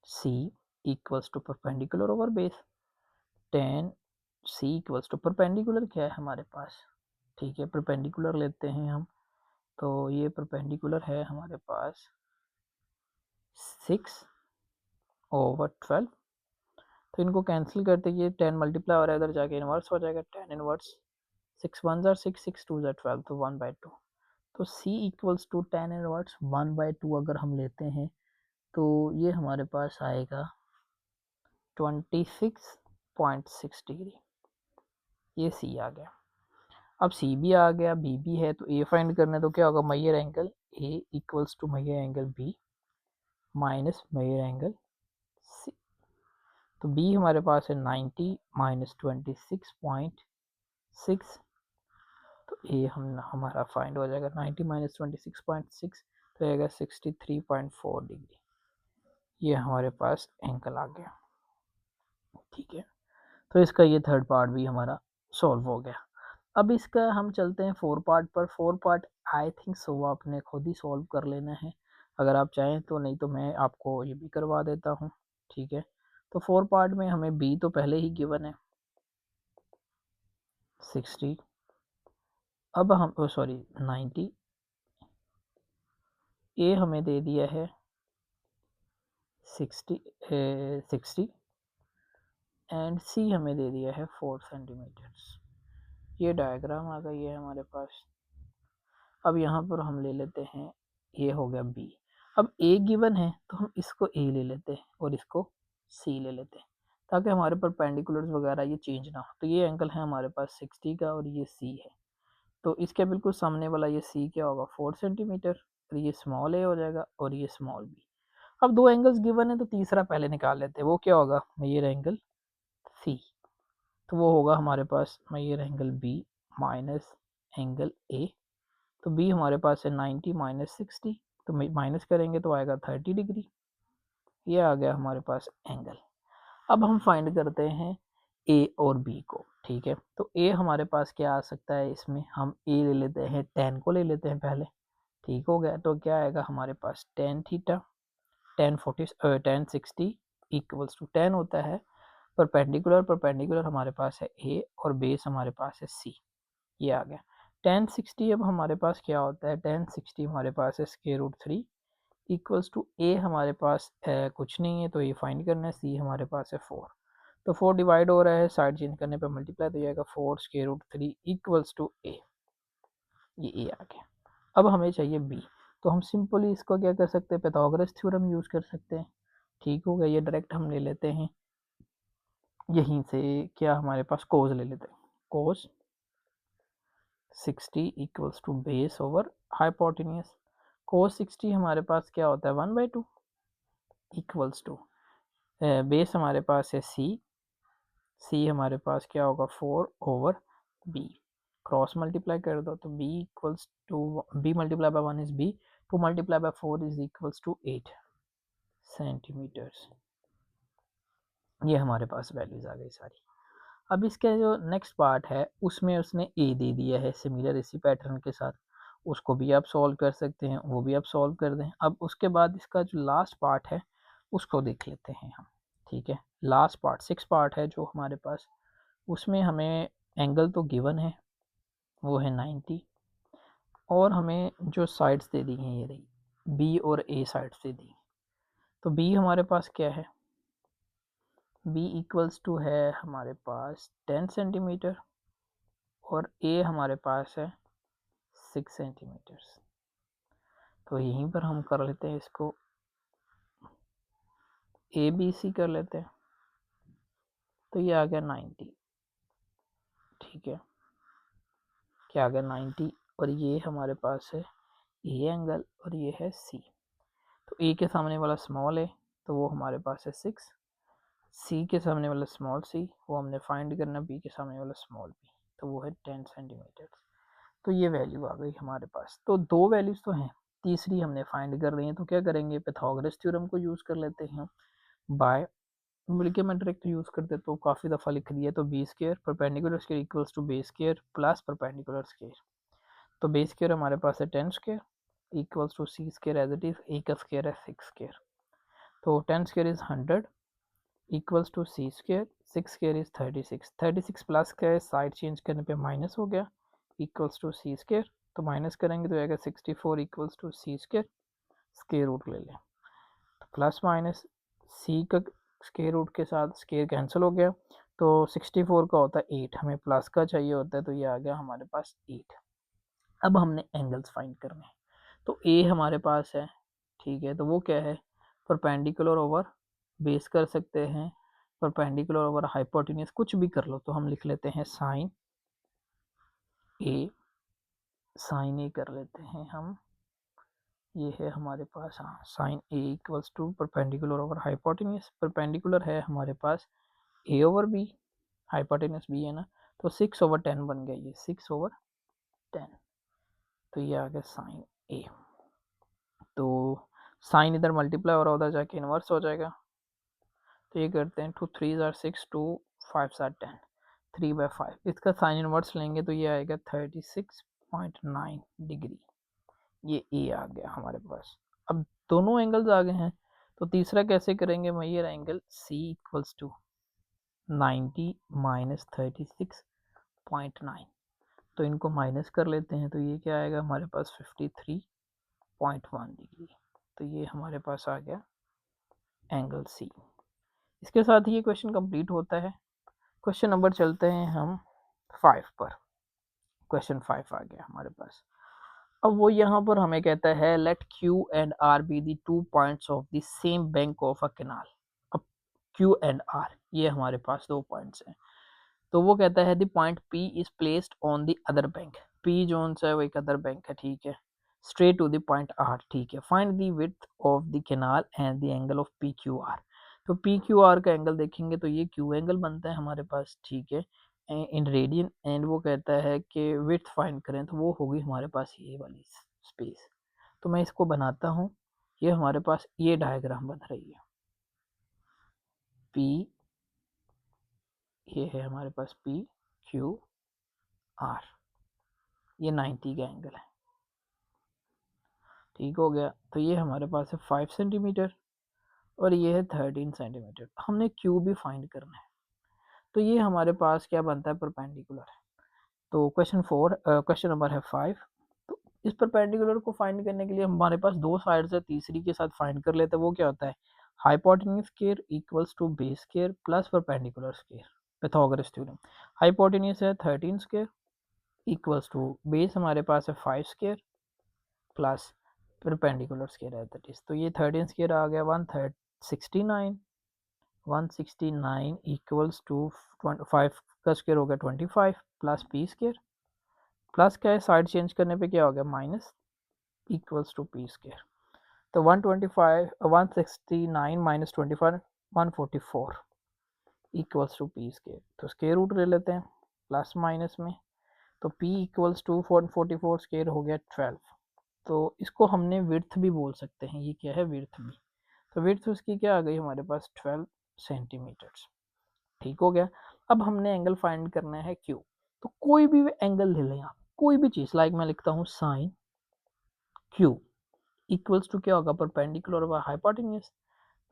c equals to perpendicular over base. tan c equals to perpendicular क्या है हमारे पास, ठीक है, परपेंडिकुलर लेते हैं हम। तो ये परपेंडिकुलर है हमारे पास 6/12। तो इनको कैंसिल करते ये 10 मल्टीप्लाई हो रहा है, इधर जाके इनवर्स हो जाएगा, tan इनवर्स 6 1 जार 6 6 2 जार 12, तो 1/2। तो c equals to tan inverse 1/2 अगर हम लेते हैं तो ये हमारे पास आएगा 26.6 डिग्री। ये c आ गया। अब c भी आ गया, b भी है, तो a फाइंड करना है, तो क्या होगा, major angle a equals to measure angle b minus major angle c। तो b हमारे पास है 90 माइनस 26.6, तो ए हमारा फाइंड हो जाएगा 90 माइनस 26.6, तो आएगा 63.4 डिग्री। ये हमारे पास एंगल आ गया, ठीक है। तो इसका ये थर्ड पार्ट भी हमारा सॉल्व हो गया। अब इसका हम चलते हैं फोर पार्ट पर। Four part I think so आपने खुद ही सॉल्व कर लेना है, अगर आप चाहें तो, नहीं तो मैं आपको ये भी करवा देता हूँ, ठीक है। तो फोर पार्ट में हमें बी तो पहले ही गिवन है 60, अब हम सॉरी 90, ए हमें दे दिया है 60 एंड सी हमें दे दिया है 4 सेंटीमीटर्स। ये डायग्राम आ गई है हमारे पास। अब यहाँ पर हम ले लेते हैं, ये हो गया बी। अब ए गिवन है तो हम इसको ए ले लेते हैं और इसको सी ले लेते हैं, ताकि हमारे परपेंडिकुलर्स वगैरह ये चेंज ना हो। तो ये एंगल है हमारे पास 60 का और ये सी है, तो इसके बिल्कुल सामने वाला ये सी क्या होगा, 4 सेंटीमीटर, और ये स्मॉल ए हो जाएगा और ये स्मॉल बी। अब दो एंगल्स गिवन है तो तीसरा पहले निकाल लेते हैं, वो क्या होगा, मेजर एंगल सी। तो वो होगा हमारे पास major angle B minus angle A. तो बी हमारे पास है 90 माइनस 60, तो माइनस करेंगे तो आएगा 30 डिग्री। ये आ गया हमारे पास एंगल। अब हम फाइंड करते हैं ए और बी को, ठीक है। तो ए हमारे पास क्या आ सकता है, इसमें हम ए ले लेते हैं, tan को ले लेते हैं पहले, ठीक हो गया। तो क्या आएगा हमारे पास tan theta, tan 60 equals to tan होता है परपेंडिकुलर, परपेंडिकुलर हमारे पास है ए और बेस हमारे पास है सी। ये आ गया tan 60। अब हमारे पास क्या होता है, tan 60 हमारे पास है √3 इक्वल्स टू ए हमारे पास कुछ नहीं है, तो ये फाइंड करना है, सी हमारे पास है 4। तो 4 डिवाइड हो रहा है, साइड चेंज करने पे मल्टीप्लाई तो जाएगा 4 √3 इक्वल्स टू ए। ये ए आ गया। अब हमें चाहिए बी, तो हम सिंपली इसको क्या कर सकते हैं, पाइथागोरस थ्योरम यूज़ कर सकते हैं, ठीक हो गया। ये डायरेक्ट हम ले लेते हैं यहीं से, क्या हमारे पास कोस ले लेते हैं, cos 60 equals to base over hypotenuse. Cos 60 हमारे पास क्या होता है, 1/2 इक्वल्स टू बेस हमारे पास है सी, सी हमारे पास क्या होगा 4/b। क्रॉस मल्टीप्लाई कर दो तो b equals to b multiply by 1 is b, 2 multiply by 4 is equals to 8 centimetres. ये हमारे पास वैल्यूज आ गई सारी। अब इसका जो नेक्स्ट पार्ट है उसमें उसने ए दे दिया है सिमिलर इसी पैटर्न के साथ, उसको भी आप सॉल्व कर सकते हैं, वो भी आप सॉल्व कर दें। अब उसके बाद इसका जो लास्ट पार्ट है उसको देख लेते हैं हम, ठीक है। लास्ट पार्ट 6 पार्ट है जो हमारे पास, उसमें हमें एंगल तो गिवन है, वो है 90, और हमें जो साइड्स दे दी हैं ये रही, बी और ए साइड्स दे दी। तो बी हमारे पास क्या है, बी इक्वल्स टू है हमारे पास 10 सेंटीमीटर और ए हमारे पास है 6 सेंटीमीटर्स। तो यहीं पर हम कर लेते हैं इसको, ए बी सी कर लेते हैं, तो ये आ गया 90, ठीक है। क्या आ गया 90, और ये हमारे पास है ए एंगल और ये है सी। तो ए के सामने वाला स्मॉल है तो वो हमारे पास है 6, सी के सामने वाला स्मॉल सी वो हमने फाइंड करना, बी के सामने वाला स्मॉल बी तो वो है 10 सेंटीमीटर। तो ये वैल्यू आ गई हमारे पास। तो दो वैल्यूज तो हैं, तीसरी हमने फाइंड कर रही है, तो क्या करेंगे, पाइथागोरस थ्योरम को यूज़ कर लेते हैं बाय मिलके मैं डायरेक्ट यूज़ करते तो काफ़ी दफ़ा लिख दिया, तो B square perpendicular square equals to base square plus perpendicular square. तो बेस स्क्वायर हमारे पास है 10 square equals to C square as it is, A का स्क्वायर है 6 स्क्वायर। तो 10 square is 100 equals to C square, 6 square is 36, 36 plus का है, side change करने पे माइनस हो गया, इक्वल्स टू सी स्क्वायर। तो माइनस करेंगे तो आएगा 64 equals to C square, square root ले लें तो प्लस माइनस सी का स्क्वायर रूट के साथ स्क्वायर कैंसिल हो गया, तो 64 का होता है 8, हमें प्लस का चाहिए होता है, तो ये आ गया हमारे पास 8। अब हमने एंगल्स फाइंड करने हैं, तो ए हमारे पास है, ठीक है, तो वो क्या है, परपेंडिकुलर ओवर बेस कर सकते हैं, परपेंडिकुलर ओवर हाइपोटेन्यूज, कुछ भी कर लो। तो हम लिख लेते हैं साइन ए, साइन ए कर लेते हैं हम, ये है हमारे पास, हाँ, sine A equals to perpendicular over hypotenuse, perpendicular है हमारे पास A over B, hypotenuse B है ना, तो 6/10 बन गया, ये 6/10, तो ये आ गया साइन ए। तो साइन इधर मल्टीप्लाई हो रहा उधर जाके इन्वर्स हो जाएगा, तो ये करते हैं 2 3 ज़ार 6 2 5 ज़ार 10, 3/5, इसका साइन इन्वर्स लेंगे तो ये आएगा 36.9 डिग्री, ये ए आ गया हमारे पास। अब दोनों एंगल्स आ गए हैं, तो तीसरा कैसे करेंगे, major angle C equals to 90 minus 36.9, तो इनको माइनस कर लेते हैं, तो ये क्या आएगा हमारे पास 53.1 डिग्री, तो ये हमारे पास आ गया एंगल सी। इसके साथ ही ये क्वेश्चन कंप्लीट होता है। क्वेश्चन नंबर चलते हैं हम 5 पर, क्वेश्चन 5 आ गया हमारे पास। अब वो यहाँ पर हमें कहता है let Q and R be the 2 points of the same bank of a canal. अब क्यू एंड आर ये हमारे पास 2 पॉइंट्स हैं, तो वो कहता है the point P is placed on the other bank, P जोन सा है वो एक अदर बैंक है, ठीक है, straight to the point R, ठीक है, find the width of the canal and the angle of P Q R. तो पी क्यू आर का एंगल देखेंगे तो ये क्यू एंगल बनता है हमारे पास, ठीक है, इन रेडियन, एंड वो कहता है कि विड्थ फाइंड करें, तो वो होगी हमारे पास ये वाली स्पेस। तो मैं इसको बनाता हूँ, ये हमारे पास ये डायग्राम बन रही है, पी, ये है हमारे पास पी क्यू आर, ये 90 का एंगल है, ठीक हो गया। तो ये हमारे पास है 5 सेंटीमीटर और ये है 13 सेंटीमीटर, हमने क्यू भी फाइंड करना है, तो ये हमारे पास क्या बनता है, परपेंडिकुलर है। तो क्वेश्चन नंबर है 5, तो इस परपेंडिकुलर को फाइंड करने के लिए हमारे पास दो साइड्स है, तीसरी के साथ फाइंड कर लेते हैं, वो क्या होता है, hypotenuse square equals to base square plus perpendicular square, Pythagoras theorem. Hypotenuse है 13 स्क्वायर इक्वल्स टू बेस हमारे पास है 5 स्क्वायर प्लस परपेंडिकुलर स्क्वायर है दैट इज, तो ये 13 स्क्वायर आ गया 169, 169 इक्वल्स टू 5 का स्क्वायर हो गया 25 प्लस पी स्क्वायर, प्लस क्या है साइड चेंज करने पे क्या हो गया minus, equals to P square. तो 125 169 minus 25 144 equals to P square, तो स्क्वायर रूट ले लेते हैं प्लस माइनस में, तो p इक्वल्स टू 144 स्क्वायर हो गया 12, तो इसको हमने विड्थ भी बोल सकते हैं, ये क्या है विड्थ भी, तो विड्थ उसकी क्या आ गई हमारे पास 12 सेंटीमीटर्स, ठीक हो गया। अब हमने एंगल फाइंड करना है क्यू, तो कोई भी एंगल ले लें आप, कोई भी चीज़, लाइक मैं लिखता हूँ साइन क्यू इक्वल्स टू क्या होगा, परपेंडिकुलर ओवर हाइपोटेन्यूज,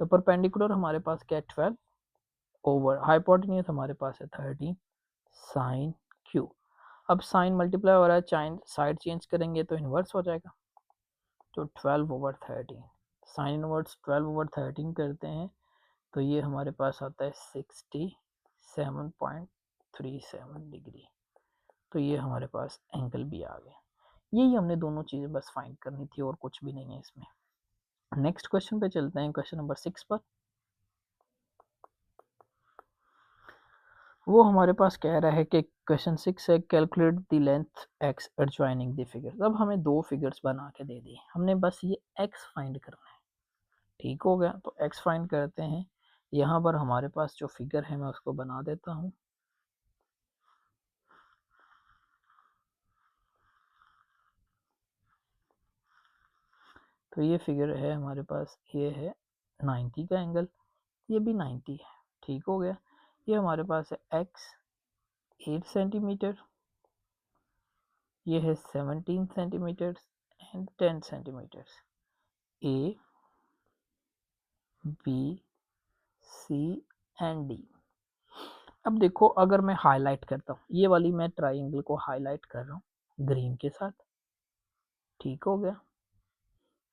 तो परपेंडिकुलर हमारे पास क्या है 12 ओवर हाइपोटेन्यूज हमारे पास है 13 साइन क्यू। अब साइन मल्टीप्लाई हो रहा है, चाइन साइड चेंज करेंगे तो इन्वर्स हो जाएगा, तो 12/13, साइन इनवर्स 12/13 करते हैं, तो ये हमारे पास आता है 67.37 डिग्री, तो ये हमारे पास एंगल भी आ गया। यही हमने दोनों चीज़ें बस फाइंड करनी थी और कुछ भी नहीं है इसमें। नेक्स्ट क्वेश्चन पे चलते हैं, क्वेश्चन नंबर 6 पर। वो हमारे पास कह रहा है कि क्वेश्चन 6 है calculate the length x adjoining the figures. अब हमें दो फिगर्स बना के दे दी, हमने बस ये एक्स फाइंड करना है, ठीक हो गया। तो एक्स फाइंड करते हैं, यहाँ पर हमारे पास जो फिगर है मैं उसको बना देता हूँ, तो ये फिगर है हमारे पास, ये है 90 का एंगल, ये भी 90 है, ठीक हो गया। ये हमारे पास है x 8 सेंटीमीटर, ये है 17 centimetre and 10 centimetre. A B C and D. अब देखो अगर मैं हाईलाइट करता हूँ, ये वाली मैं ट्राइंगल को हाईलाइट कर रहा हूँ ग्रीन के साथ, ठीक हो गया।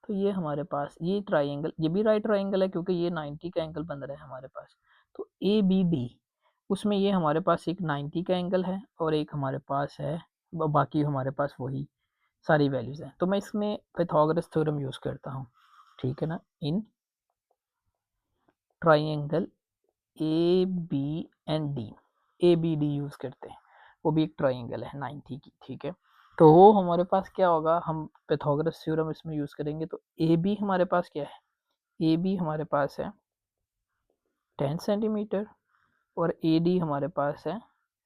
तो ये हमारे पास ये ट्राइंगल, ये भी राइट ट्राइंगल है क्योंकि ये 90 का एंगल बन रहा है हमारे पास। तो ए बी डी, उसमें ये हमारे पास एक 90 का एंगल है और एक हमारे पास है, बाकी हमारे पास वही सारी वैल्यूज हैं। तो मैं इसमें पाइथागोरस थ्योरम यूज करता हूँ, ठीक है ना। In triangle A B and D, A B D use करते हैं, वो भी एक ट्राइंगल है 90 की, ठीक है। तो वो हमारे पास क्या होगा, हम पाइथागोरस थ्योरम इसमें यूज करेंगे। तो ए बी हमारे पास क्या है, ए बी हमारे पास है 10 सेंटीमीटर और ए डी हमारे पास है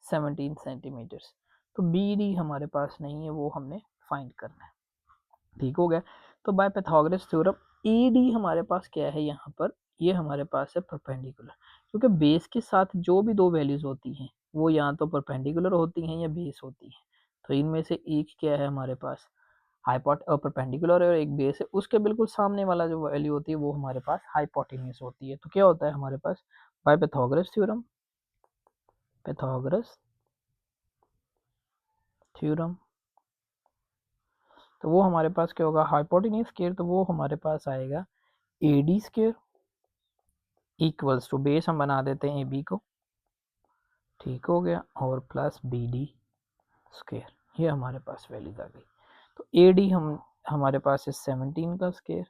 17 सेंटीमीटर। तो बी डी हमारे पास नहीं है, वो हमने फाइंड करना है, ठीक हो गया। तो bye Pythagoras theorem A D हमारे पास क्या है यहाँ पर, ये हमारे पास है परपेंडिकुलर, क्योंकि बेस के साथ जो भी दो वैल्यूज होती हैं वो या तो परपेंडिकुलर होती हैं या बेस होती हैं। तो इनमें से एक क्या है हमारे पास, परपेंडिकुलर है और एक बेस है, उसके बिल्कुल सामने वाला जो वैल्यू होती है वो हमारे पास हाइपोटेन्यूस होती है। तो क्या होता है हमारे पास by Pythagoras theorem, Pythagoras theorem, तो वो हमारे पास क्या होगा, हाइपोटेन्यूस स्क्वायर, तो वो हमारे पास आएगा A D square equals to, base हम बना देते हैं ए बी को, ठीक हो गया, और प्लस बी डी स्क्वायर, ये हमारे पास वैल्यूज आ गई। तो ए डी हमारे पास है 17 का square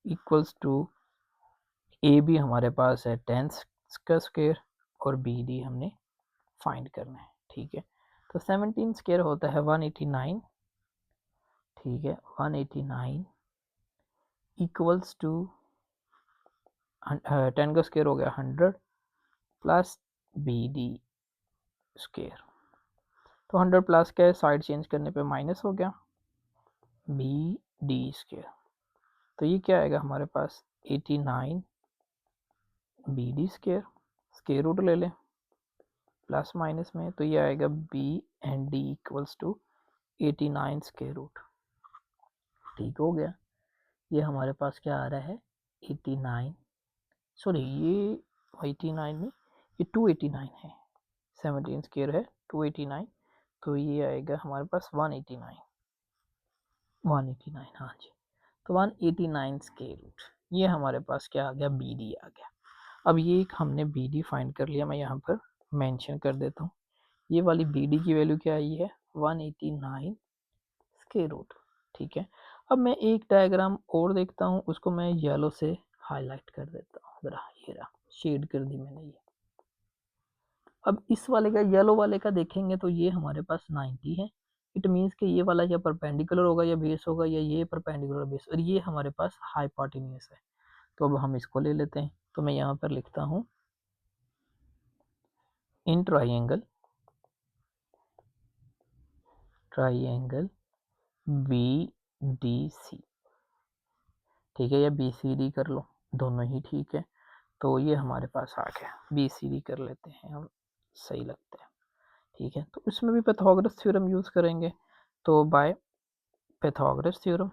equals to A B हमारे पास है 10 का स्क्वायर और बी डी हमने फाइंड करना है, ठीक है। तो 17 स्क्वायर होता है 189, ठीक है, 189 इक्वल्स टू 10 का स्क्वायर हो गया 100 प्लस बी डी स्क्वायर। तो 100 प्लस का साइड चेंज करने पे माइनस हो गया बी डी स्क्वायर। तो ये क्या आएगा हमारे पास 89 B D square, square root ले लें प्लस माइनस में, तो ये आएगा B and D equals to 89 square root, ठीक हो गया। ये हमारे पास क्या आ रहा है 89, सॉरी ये 89 में ये 289 है, 17 स्क्वायर है 289, तो ये आएगा हमारे पास 189, 189 हाँ जी। तो 189 स्क्वायर रूट, ये हमारे पास क्या आ गया, बी डी आ गया। अब ये एक हमने बी डी फाइंड कर लिया, मैं यहाँ पर मेंशन कर देता हूँ। ये वाली बी डी की वैल्यू क्या आई है 189 स्क्वायर रूट, ठीक है। अब मैं एक डायग्राम और देखता हूँ, उसको मैं येलो से हाईलाइट कर देता हूँ, जरा ये रहा, शेड कर दी मैंने ये। अब इस वाले का, येलो वाले का देखेंगे तो ये हमारे पास 90 है, इट मीन्स कि ये वाला या परपेंडिकुलर होगा या बेस होगा, या ये परपेंडिकुलर बेस, और ये हमारे पास हाइपोटेन्यूस है। तो अब हम इसको ले लेते हैं, तो मैं यहाँ पर लिखता हूँ in triangle B D C, ठीक है, या बी सी डी कर लो, दोनों ही ठीक है। तो ये हमारे पास आ गया, बी सी डी कर लेते हैं हम, सही लगता है, ठीक है। तो इसमें भी पाइथागोरस थ्योरम यूज करेंगे, तो बाय पाइथागोरस थ्योरम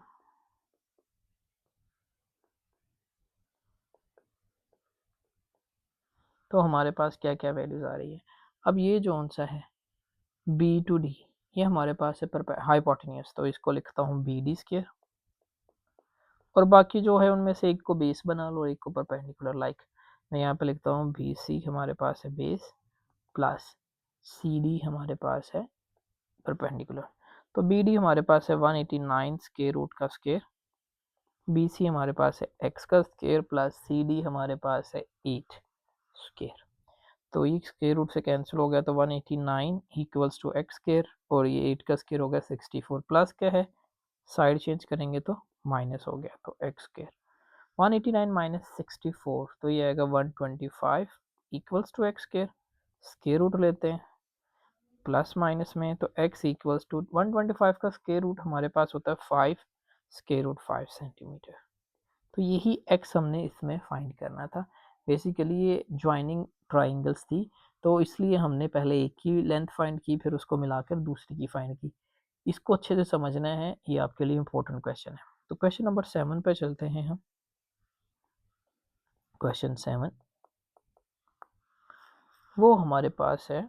तो हमारे पास क्या क्या वैल्यूज आ रही है। अब ये जो सा है बी टू डी, ये हमारे पास है पर हाइपोटेन्यूस, तो इसको लिखता हूँ बी डी स्क्वायर, और बाकी जो है उनमें से एक को बेस बना लो, एक को परपेंडिकुलर, लाइक मैं यहाँ पे लिखता हूँ बी सी हमारे पास है बेस प्लस सी डी हमारे पास है परपेंडिकुलर। तो बी डी हमारे पास है 189 स्क्वायर रूट का स्क्वायर, बी सी हमारे पास है एक्स का स्क्वायर प्लस सी डी हमारे पास है 8 स्क्वायर। तो ये स्क्वायर रूट से कैंसिल हो गया, तो 189 इक्वल्स टू एक्स स्क्वायर, और ये 8 का स्क्वायर हो गया 64 प्लस क्या है, साइड चेंज करेंगे तो माइनस हो गया, तो एक्स स्क्वायर 189 माइनस 64, तो ये आएगा 125 equals to X square, square root लेते हैं प्लस माइनस में, तो x इक्वल्स टू 125 का स्क्वायर रूट हमारे पास होता है 5 स्क्वायर रूट 5 सेंटीमीटर। तो यही x हमने इसमें फाइंड करना था, बेसिकली ये ज्वाइनिंग ट्राइंगल्स थी, तो इसलिए हमने पहले एक की लेंथ फाइंड की, फिर उसको मिलाकर दूसरी की फाइंड की। इसको अच्छे से समझना है, ये आपके लिए इंपॉर्टेंट क्वेश्चन है। तो क्वेश्चन नंबर 7 पे चलते हैं हम। क्वेश्चन 7 वो हमारे पास है,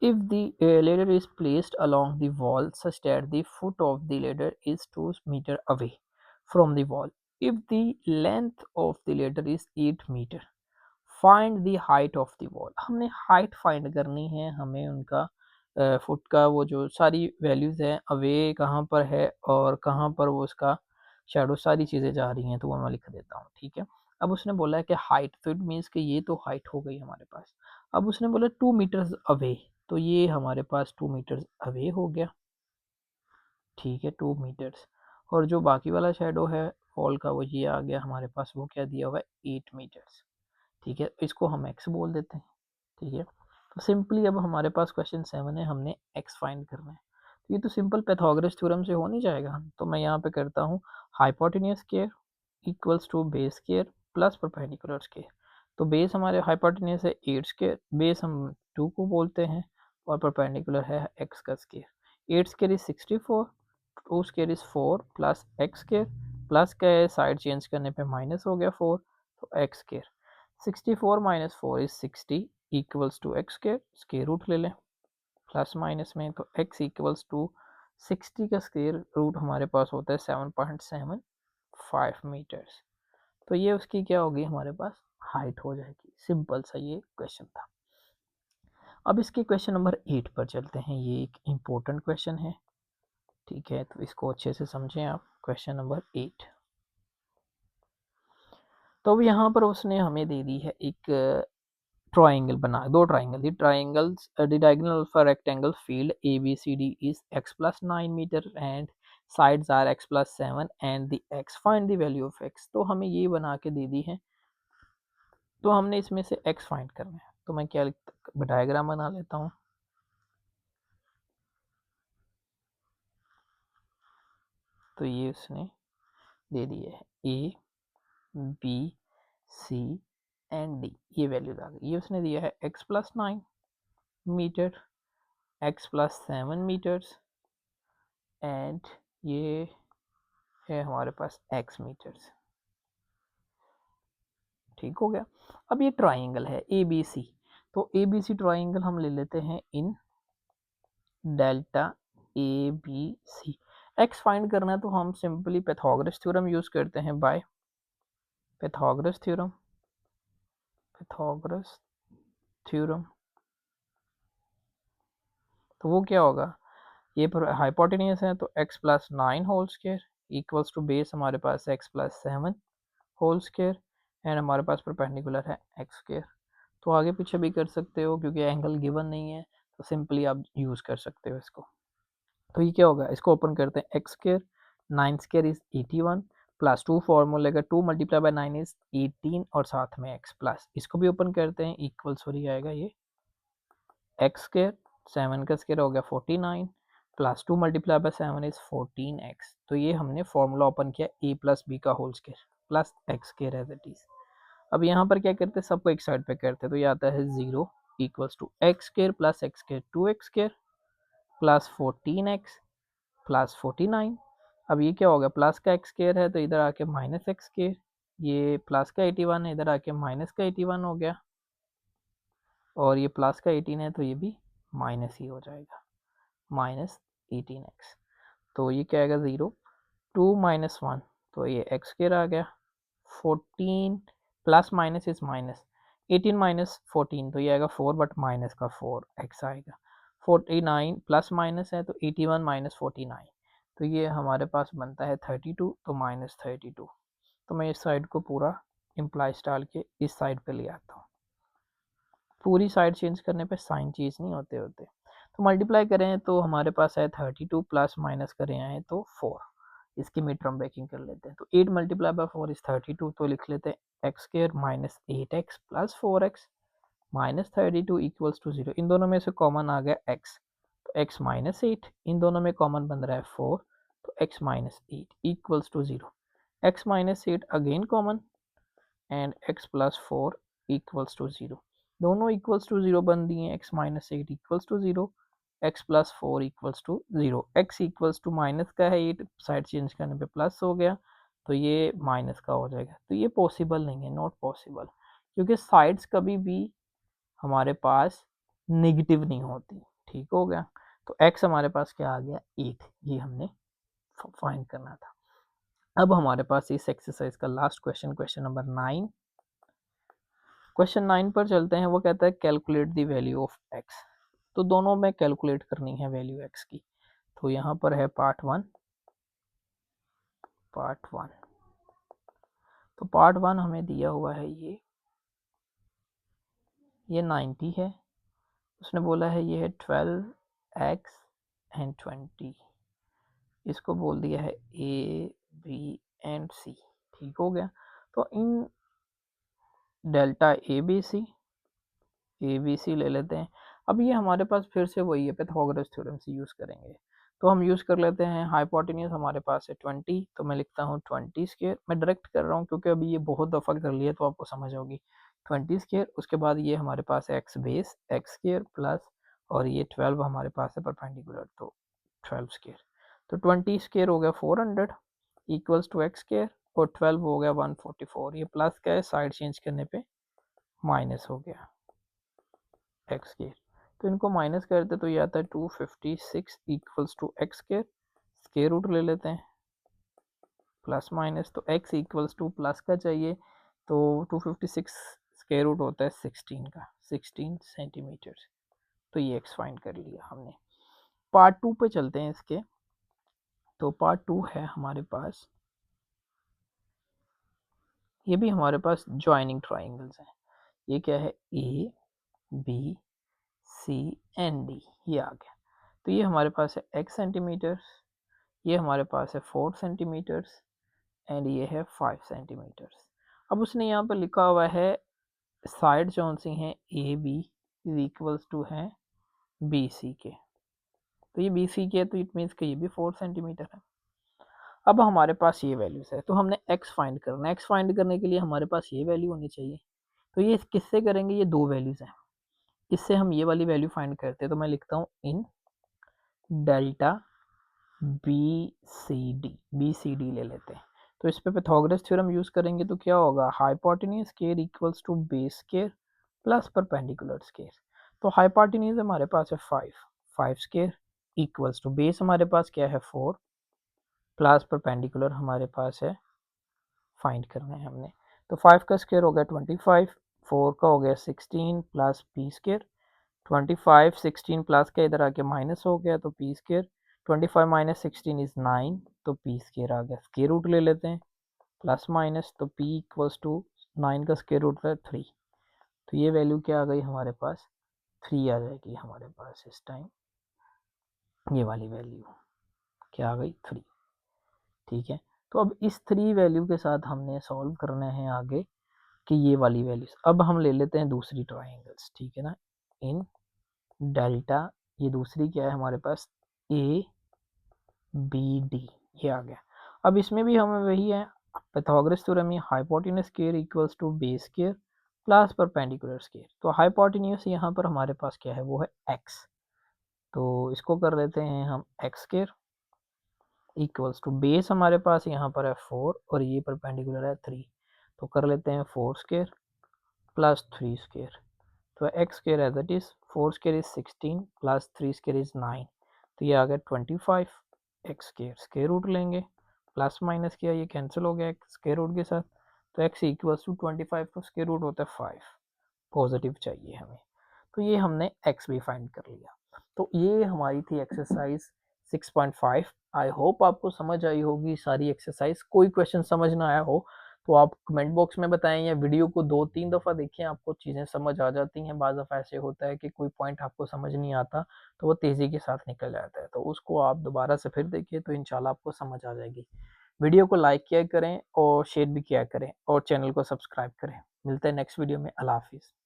if the ladder is placed along the wall such that the foot of the ladder is 2 meter away from the wall, if the length of the ladder is 8 meter, find the height of the wall. हमने height find करनी है, हमें उनका foot का वो जो सारी values हैं, अवे कहाँ पर है और कहाँ पर वो उसका शेडो, सारी चीज़ें जा रही हैं, तो वो मैं लिख देता हूँ, ठीक है। अब उसने बोला है कि हाइट, तो इट मीन्स कि ये तो हाइट हो गई हमारे पास। अब उसने बोला 2 मीटर्स अवे, तो ये हमारे पास 2 मीटर्स अवे हो गया, ठीक है, 2 मीटर्स। और जो बाकी वाला शेडो है वॉल का, वो ये आ गया हमारे पास, वो क्या दिया हुआ है 8 मीटर्स, ठीक है। इसको हम एक्स बोल देते हैं, ठीक है। तो सिंपली अब हमारे पास क्वेश्चन 7 है, हमने एक्स फाइंड करना है। तो ये तो सिंपल पैथागोरस थ्योरम से हो नहीं जाएगा, तो मैं यहाँ पे करता हूँ hypotenuse square equals to base square plus perpendicular square. तो बेस हमारे हाइपोटेन्यूस है 8 स्क्वायर, बेस हम 2 को बोलते हैं, और परपेंडिकुलर है एक्स का square. 8 square is 64, 2 square is 4 plus X square, plus का है साइड चेंज करने पे माइनस हो गया 4, तो X square. 64 minus 4 is 60 equals to X square, square root ले लें प्लस माइनस में, तो x इक्वल्स टू 60 का स्क्वायर रूट हमारे पास होता है 7.75 मीटर्स। तो ये उसकी क्या होगी, हमारे पास हाइट हो जाएगी। सिंपल सा ये क्वेश्चन था। अब इसके क्वेश्चन नंबर 8 पर चलते हैं, ये एक इम्पोर्टेंट क्वेश्चन है, ठीक है। तो इसको अच्छे से समझें आप। क्वेश्चन नंबर 8, तो अब यहाँ पर उसने हमें दे दी है एक ट्राइंगल बना, दो triangle, the triangles the diagonal of a rectangle field A B C D is x plus 9 metre and sides are x plus 7 and the x, find the value of x। तो हमें ये बना के दे दी है, तो हमने इसमें से x फाइंड करना है। तो मैं क्या डायग्राम बना लेता हूँ। तो ये उसने दे दिए है a b c and d, ये वैल्यूज आ गई। ये उसने दिया है x plus 9 metre, x plus 7 metres and ये है हमारे पास x मीटर्स, ठीक हो गया। अब ये ट्राइंगल है ए बी सी, तो ए बी सी ट्राइंगल हम ले लेते हैं in delta A B C. X find करना है, तो हम सिंपली पैथागोरस थ्योरम यूज करते हैं, by Pythagoras theorem, Pythagoras theorem. तो वो क्या होगा, ये पर हाइपोटेन्यूस है, तो x plus 9 whole square equals to base हमारे पास x plus 7 whole square and हमारे पास परपेंडिकुलर है एक्स स्क्वायर। तो आगे पीछे भी कर सकते हो, क्योंकि एंगल गिवन नहीं है, तो सिंपली आप यूज़ कर सकते हो इसको। तो ये क्या होगा, इसको ओपन करते हैं, x square 9 square is 81 plus 2 फॉर्मूले का 2 मल्टीप्लाई बाय 9 इज 18 और साथ में एक्स प्लस, इसको भी ओपन करते हैं, इक्वल सॉरी आएगा ये एक्स स्क्वायर 7 का स्क्वायर हो गया 49 plus 2 multiply bye 7 is 14x। तो ये हमने फॉर्मूला ओपन किया a प्लस बी का whole square plus X square as it is. अब यहाँ पर क्या करते हैं, सबको एक साइड पे करते हैं, तो ये आता है 0 equals to X square plus X square 2x square plus 14x plus 49। अब ये क्या होगा, प्लस का एक्स स्क्र है, तो इधर आके माइनस एक्स स्क्र, ये प्लस का 81 है, इधर आके माइनस का 81 हो गया, और ये प्लस का 18 है, तो ये भी माइनस ही हो जाएगा, माइनस 18x। तो ये क्या आएगा 0 2 माइनस 1, तो ये एक्स स्क्र आ गया, 14 plus minus is minus, 18 minus 14, तो ये आएगा 4 बट माइनस का 4 एक्स आएगा। 49 प्लस माइनस है, तो 81 माइनस 49, तो ये हमारे पास बनता है 32, तो माइनस 32। तो मैं इस साइड को पूरा इम्प्लाइज डाल के इस साइड पे ले आता हूँ। पूरी साइड चेंज करने पे साइन चेंज नहीं होते होते। तो मल्टीप्लाई करें तो हमारे पास है 32 प्लस माइनस करें आए तो 4, इसकी मिड टर्म ब्रेकिंग कर लेते हैं। तो 8 मल्टीप्लाई बाय 4 इज 32, तो लिख लेते हैं X square minus 8x plus 4x minus 32 equals to 0। इन दोनों में से कॉमन आ गया x, तो x माइनस 8, इन दोनों में कॉमन बन रहा है 4, तो x minus 8 equals to 0। x minus 8 again common, and x plus 4 equals to 0। दोनों इक्वल्स टू 0 बन दिए, x minus 8 equals to 0, x plus 4 equals to 0। x equals to minus का है, ये साइड चेंज करने पे प्लस हो गया, तो ये माइनस का हो जाएगा। तो ये पॉसिबल नहीं है, नॉट पॉसिबल, क्योंकि साइड्स कभी भी हमारे पास नेगेटिव नहीं होती। ठीक हो गया। तो x हमारे पास क्या आ गया, 8, ये हमने फाइंड करना था। अब हमारे पास इस एक्सरसाइज का last question, question number 9। Question 9 पर चलते हैं। वो कहता है calculate the value of x। तो दोनों में कैलकुलेट करनी है वैल्यू x की। तो यहाँ पर है पार्ट 1। तो पार्ट 1 हमें दिया हुआ है, ये 90 है। उसने बोला है ये है 12x एंड 20। इसको बोल दिया है a b एंड c। ठीक हो गया। तो इन डेल्टा ए बी सी ले लेते हैं। अब ये हमारे पास फिर से वही है, पाइथागोरस थ्योरम से यूज़ करेंगे। तो हम यूज़ कर लेते हैं, हाइपोटेन्यूज हमारे पास है 20, तो मैं लिखता हूँ 20 स्क्वायर। मैं डायरेक्ट कर रहा हूँ क्योंकि अभी ये बहुत दफ़ा कर लिया तो आपको समझ होगी। 20 स्क्वायर, उसके बाद ये हमारे पास है x base x square plus, और ये 12 हमारे पास है परपेंडिकुलर, तो 12 स्क्वायर। तो 20 स्क्वायर हो गया 400 इक्वल्स टू एक्स स्क्वायर, और 12 हो गया 144। ये प्लस का है, साइड चेंज करने पे माइनस हो गया एक्स स्क्वायर। तो इनको माइनस करते तो ये आता है 256 equals to X square. Square root ले लेते हैं, प्लस माइनस, तो x इक्वल्स टू प्लस का चाहिए, तो 256 स्क्वायर रूट होता है 16 का, 16 सेंटीमीटर। तो ये x फाइंड कर लिया हमने। पार्ट 2 पे चलते हैं इसके। तो पार्ट 2 है हमारे पास, ये भी हमारे पास ज्वाइनिंग ट्राइंगल्स हैं। ये क्या है, A B C and D, ये आ गया। तो ये हमारे पास है x सेंटीमीटर्स, ये हमारे पास है 4 सेंटीमीटर्स, एंड ये है 5 सेंटीमीटर्स। अब उसने यहाँ पर लिखा हुआ है साइड कौन सी हैं, A B is equals to हैं बी सी के। तो ये बी सी के है, तो इट मीन्स कि ये भी 4 सेंटीमीटर है। अब हमारे पास ये वैल्यूज है, तो हमने x फाइंड करना है। x फाइंड करने के लिए हमारे पास ये वैल्यू होनी चाहिए। तो ये किससे करेंगे, ये दो वैल्यूज हैं, इससे हम ये वाली वैल्यू फाइंड करते हैं। तो मैं लिखता हूँ इन डेल्टा बी सी डी ले लेते हैं। तो इस पे पाइथागोरस थ्योरम यूज करेंगे, तो क्या होगा, hypotenuse square equals to base square plus perpendicular square. तो हाइपोटेन्यूज हमारे पास है 5 स्क्वायर इक्वल्स टू बेस हमारे पास क्या है 4 प्लस परपेंडिकुलर हमारे पास है, फाइंड करना है हमने। तो 5 का स्क्वायर हो गया 25, 4 का हो गया 16 प्लस पी स्क्वायर। 25 16 प्लस का इधर आके माइनस हो गया, तो पी स्क्वायर। 25 माइनस 16 इज 9, तो पी स्क्वायर आ गया। स्क्वायर रूट ले लेते हैं, प्लस माइनस, तो p इक्वल्स टू 9 का स्क्वायर रूट है 3। तो ये वैल्यू क्या आ गई हमारे पास, 3 आ जाएगी हमारे पास इस टाइम। ये वाली वैल्यू क्या आ गई, 3। ठीक है। तो अब इस 3 वैल्यू के साथ हमने सॉल्व करना है आगे कि ये वाली वैल्यूज। अब हम ले लेते हैं दूसरी ट्राइंगल्स, ठीक है ना। इन डेल्टा, ये दूसरी क्या है हमारे पास, ए बी डी, ये आ गया। अब इसमें भी हमें वही है, पाइथागोरस थ्योरम में hypotenuse square equals to base square plus perpendicular square. तो हाइपोटेन्यूज यहाँ पर हमारे पास क्या है, वो है x। तो इसको कर लेते हैं हम x square equals to base हमारे पास यहाँ पर है 4 और ये परपेंडिकुलर है 3। तो कर लेते हैं 4 स्क्वायर प्लस 3 स्क्वायर। तो x square as it is, 4 square is 16 plus 3 square is 9। तो ये आ गया 25 एक्स स्क्वायर। स्क्वायर रूट लेंगे, प्लस माइनस किया, ये कैंसिल हो गया स्क्वायर रूट के साथ। तो x इक्वल्स टू 25 का स्क्वायर रूट होता है 5, पॉजिटिव चाहिए हमें। तो ये हमने x भी फाइंड कर लिया। तो ये हमारी थी एक्सरसाइज 6.5। आई होप आपको समझ आई होगी सारी एक्सरसाइज। कोई क्वेश्चन समझ ना आया हो तो आप कमेंट बॉक्स में बताएं, या वीडियो को 2-3 दफ़ा देखें, आपको चीज़ें समझ आ जाती हैं। बाज़ दफ़ा ऐसे होता है कि कोई पॉइंट आपको समझ नहीं आता तो वो तेज़ी के साथ निकल जाता है, तो उसको आप दोबारा से फिर देखिए तो इंशाल्लाह आपको समझ आ जाएगी। वीडियो को लाइक किया करें और शेयर भी किया करें और चैनल को सब्सक्राइब करें। मिलते हैं नेक्स्ट वीडियो में। अल्लाह हाफिज़।